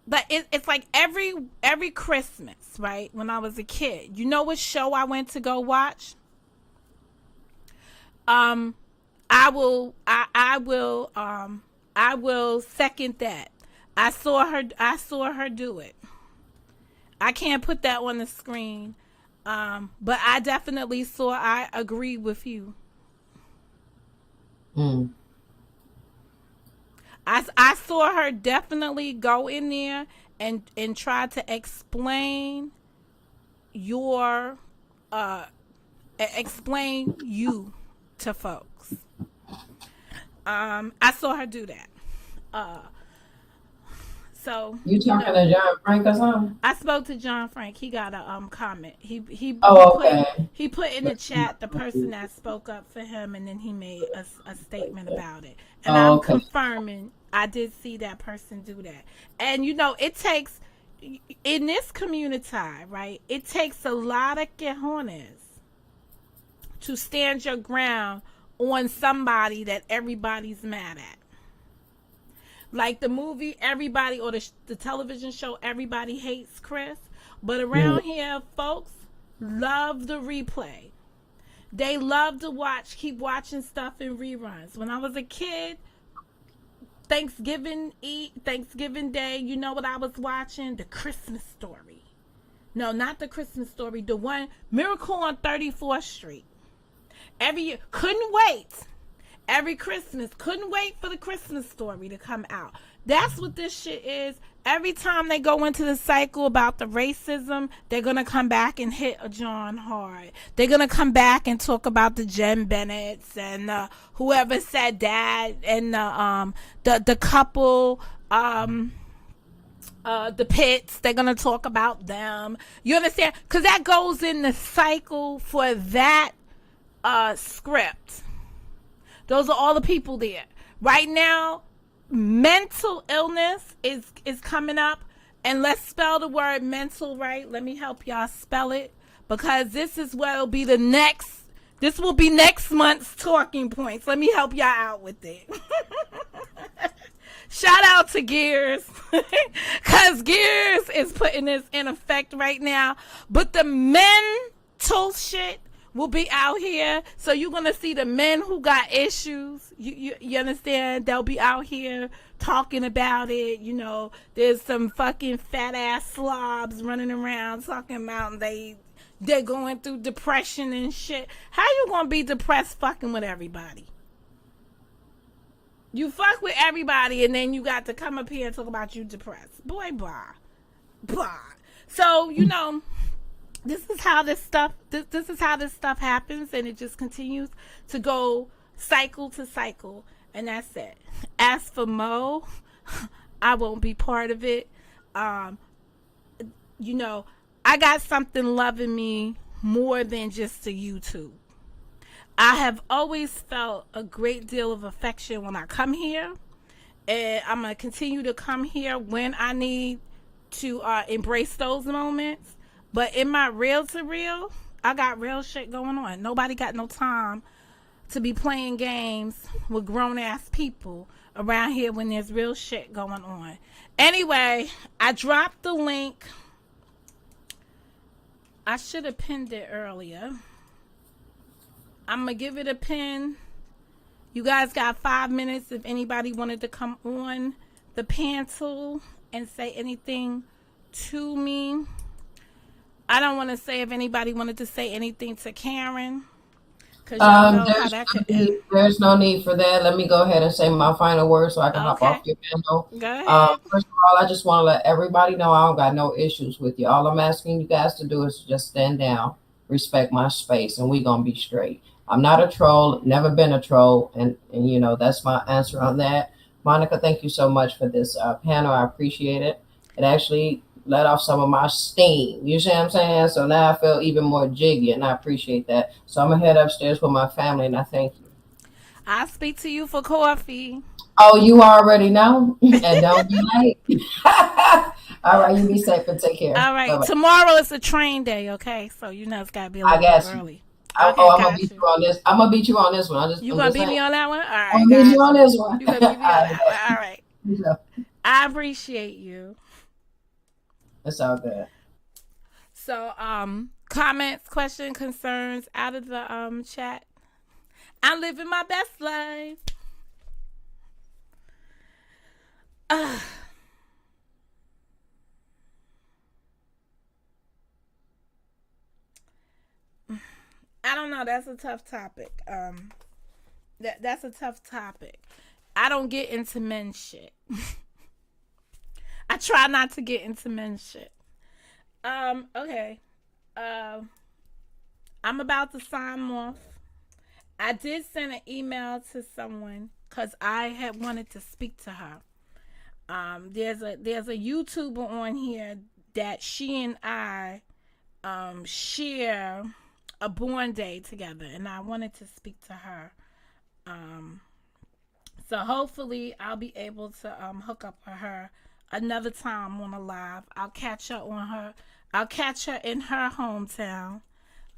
Speaker 1: but it's like every Christmas, right? When I was a kid, you know what show I went to go watch? I will second that. I saw her do it. I can't put that on the screen, but I definitely saw. I agree with you. I saw her definitely go in there and try to explain explain you to folks. I saw her do that. So
Speaker 2: you talking to John Frank or something?
Speaker 1: I spoke to John Frank. He got a comment. He put in the chat the person that spoke up for him, and then he made a statement about it. And I'm confirming I did see that person do that. And you know, it takes in this community, right? It takes a lot of cojones to stand your ground on somebody that everybody's mad at. Like the movie Everybody, or the television show Everybody Hates Chris. But around here, folks love the replay. They love to keep watching stuff in reruns. When I was a kid, Thanksgiving Day, you know what I was watching? The Christmas Story. No, not the Christmas Story. The one, Miracle on 34th Street. Every year. Couldn't wait. Every Christmas, couldn't wait for the Christmas Story to come out. That's what this shit is. Every time they go into the cycle about the racism, they're going to come back and hit a John hard. They're going to come back and talk about the Jen Bennett's and whoever said that, and the couple, the Pitts. They're going to talk about them. You understand? Because that goes in the cycle for that script. Those are all the people there. Right now, mental illness is coming up. And let's spell the word mental right. Let me help y'all spell it. Because this is what will be this will be next month's talking points. Let me help y'all out with it. Shout out to Gears. Because Gears is putting this in effect right now. But the mental shit will be out here. So you're going to see the men who got issues. You understand? They'll be out here talking about it. You know, there's some fucking fat ass slobs running around talking about they're going through depression and shit. How you going to be depressed fucking with everybody? You fuck with everybody and then you got to come up here and talk about you depressed. Boy, blah. Blah. So, you know, this is how this stuff happens, and it just continues to go cycle to cycle, and that's it. As for Mo, I won't be part of it. You know, I got something loving me more than just a YouTube. I have always felt a great deal of affection when I come here, and I'm going to continue to come here when I need to embrace those moments. But in my real to real, I got real shit going on. Nobody got no time to be playing games with grown-ass people around here when there's real shit going on. Anyway, I dropped the link. I should have pinned it earlier. I'm going to give it a pin. You guys got 5 minutes if anybody wanted to come on the panel and say anything to I don't want to say if anybody wanted to say anything to Karen, Because y'all know how that could end.
Speaker 2: There's no need for that. Let me go ahead and say my final word so I can hop
Speaker 1: Okay.
Speaker 2: off your panel.
Speaker 1: Go ahead.
Speaker 2: First of all, I just want to let everybody know I don't got no issues with you. All I'm asking you guys to do is just stand down, respect my space, and we gonna be straight. I'm not a troll, never been a troll, and you know that's my answer on that. Monica, thank you so much for this panel. I appreciate it. It actually let off some of my steam. You see what I'm saying? So now I feel even more jiggy, and I appreciate that. So I'm gonna head upstairs with my family, and I thank you.
Speaker 1: I'll speak to you for coffee.
Speaker 2: Oh, you already know, and don't be late. All right, you be safe and take care.
Speaker 1: All right.
Speaker 2: Bye-bye.
Speaker 1: Tomorrow is a train day, okay? So you know it's got to be a
Speaker 2: I
Speaker 1: little bit
Speaker 2: got you.
Speaker 1: early.
Speaker 2: Oh,
Speaker 1: Okay,
Speaker 2: I'm gonna
Speaker 1: got
Speaker 2: beat
Speaker 1: you.
Speaker 2: you on this. I'm gonna beat you on this one.
Speaker 1: You
Speaker 2: I'm
Speaker 1: gonna
Speaker 2: just
Speaker 1: beat me
Speaker 2: saying.
Speaker 1: on that one? All
Speaker 2: I'm
Speaker 1: right,
Speaker 2: gonna beat you on
Speaker 1: got
Speaker 2: this one.
Speaker 1: you. You gonna beat me on
Speaker 2: All
Speaker 1: that one? All right.
Speaker 2: right.
Speaker 1: I appreciate you.
Speaker 2: It's all good.
Speaker 1: So, comments, questions, concerns out of the chat. I'm living my best life. I don't know. That's a tough topic. That's a tough topic. I don't get into men shit. I try not to get into men shit. Okay. I'm about to sign off. I did send an email to someone because I had wanted to speak to her. There's a YouTuber on here that she and I share a born day together, and I wanted to speak to her. So hopefully I'll be able to hook up with her another time on a live. I'll catch her in her hometown.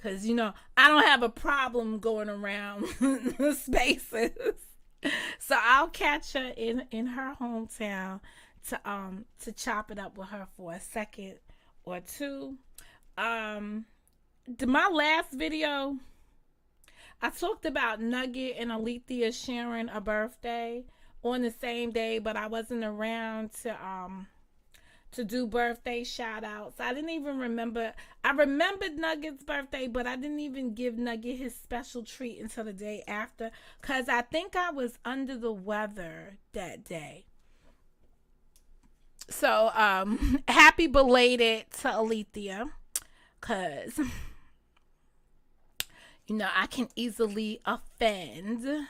Speaker 1: Cause you know I don't have a problem going around spaces, so I'll catch her in her hometown to chop it up with her for a second or two. My last video, I talked about Nugget and Alethea sharing a birthday on the same day, but I wasn't around to do birthday shout outs. I didn't even remember. I remembered Nugget's birthday, but I didn't even give Nugget his special treat until the day after because I think I was under the weather that day. So, happy belated to Alethea because, you know, I can easily offend.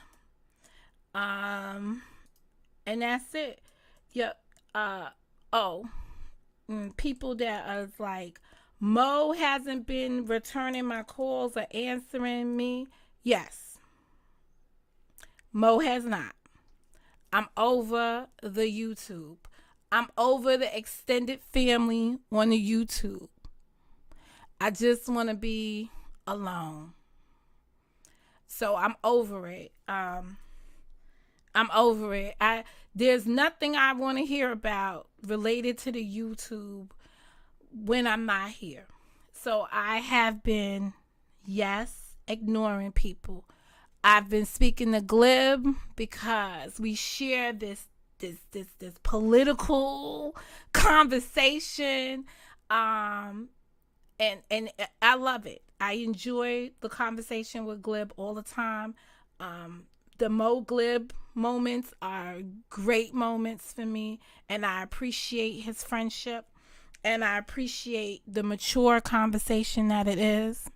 Speaker 1: And that's it. Yep. People that are like, Mo hasn't been returning my calls or answering me. Yes, Mo has not. I'm over the YouTube. I'm over the extended family on the YouTube. I just want to be alone. So I'm over it. I'm over it. There's nothing I want to hear about related to the YouTube when I'm not here. So I have been, yes, ignoring people. I've been speaking to Glib because we share this political conversation. And I love it. I enjoy the conversation with Glib all the time. The Mo Glib moments are great moments for me, and I appreciate his friendship, and I appreciate the mature conversation that it is.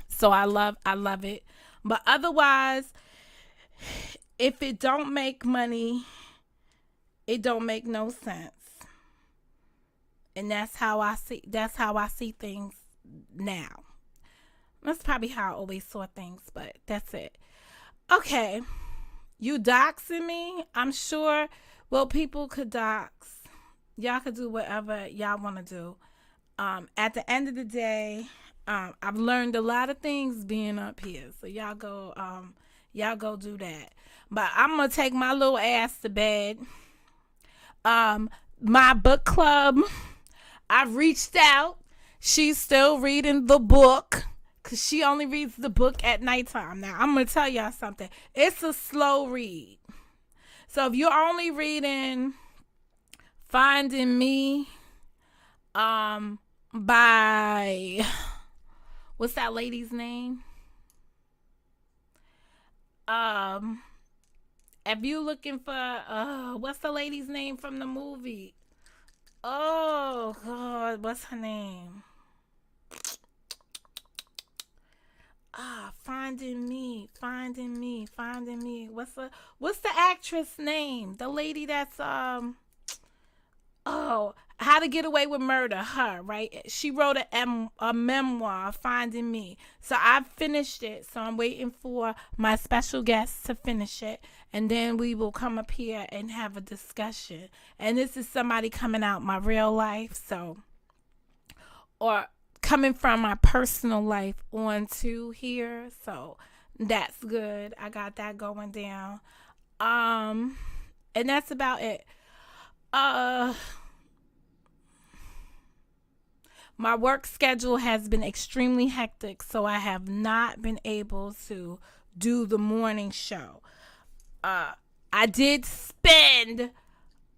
Speaker 1: So I love it. But otherwise, if it don't make money, it don't make no sense. And that's how I see things now. That's probably how I always saw things, but that's it. Okay. You doxing me? I'm sure, well, people could dox. Y'all could do whatever y'all want to do. At the end of the day, I've learned a lot of things being up here. So y'all go do that. But I'm going to take my little ass to bed. My book club, I've reached out. She's still reading the book. Because she only reads the book at nighttime. Now, I'm going to tell y'all something. It's a slow read. So, if you're only reading Finding Me by, what's that lady's name? if you looking for what's the lady's name from the movie? Oh God, what's her name? Finding me. What's the actress name? The lady that's How to Get Away with Murder, her, right? She wrote a memoir, Finding Me. So I finished it. So I'm waiting for my special guest to finish it. And then we will come up here and have a discussion. And this is somebody coming out my real life. Or coming from my personal life onto here. So that's good. I got that going down. And that's about it. My work schedule has been extremely hectic, so I have not been able to do the morning show. I did spend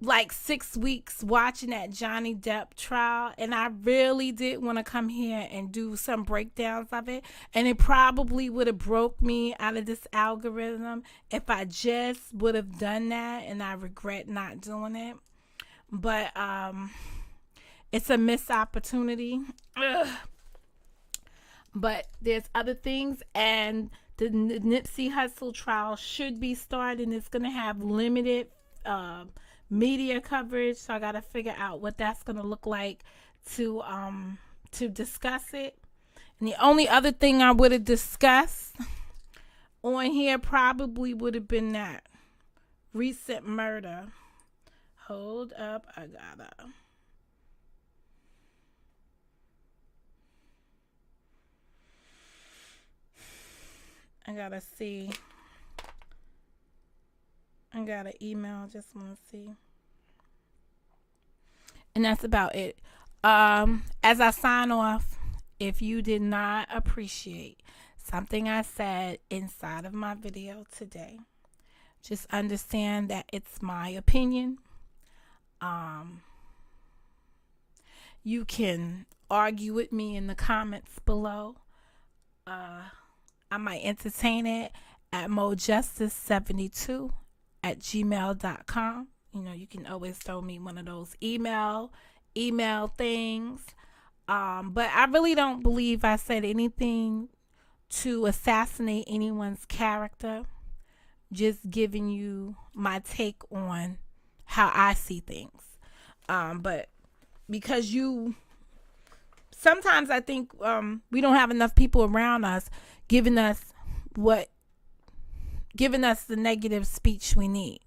Speaker 1: like 6 weeks watching that Johnny Depp trial, and I really did want to come here and do some breakdowns of it, and it probably would have broke me out of this algorithm if I just would have done that, and I regret not doing it. But it's a missed opportunity. Ugh. But there's other things, and the Nipsey Hussle trial should be starting. It's going to have limited media coverage, so I got to figure out what that's going to look like to discuss it. And the only other thing I would have discussed on here probably would have been that recent murder. Hold up, I gotta see. I got an email, just want to see. And that's about it. As I sign off, if you did not appreciate something I said inside of my video today, just understand that it's my opinion. You can argue with me in the comments below. I might entertain it at mojustice72@gmail.com. You know, you can always throw me one of those email things. But I really don't believe I said anything to assassinate anyone's character. Just giving you my take on how I see things. But because sometimes I think we don't have enough people around us giving us the negative speech we need.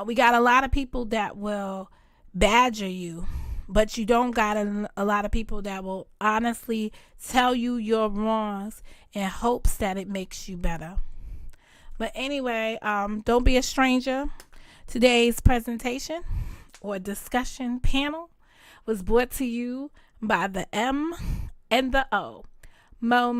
Speaker 1: We got a lot of people that will badger you, but you don't got a lot of people that will honestly tell you your wrongs in hopes that it makes you better. But anyway, don't be a stranger. Today's presentation or discussion panel was brought to you by the M and the O. Mo.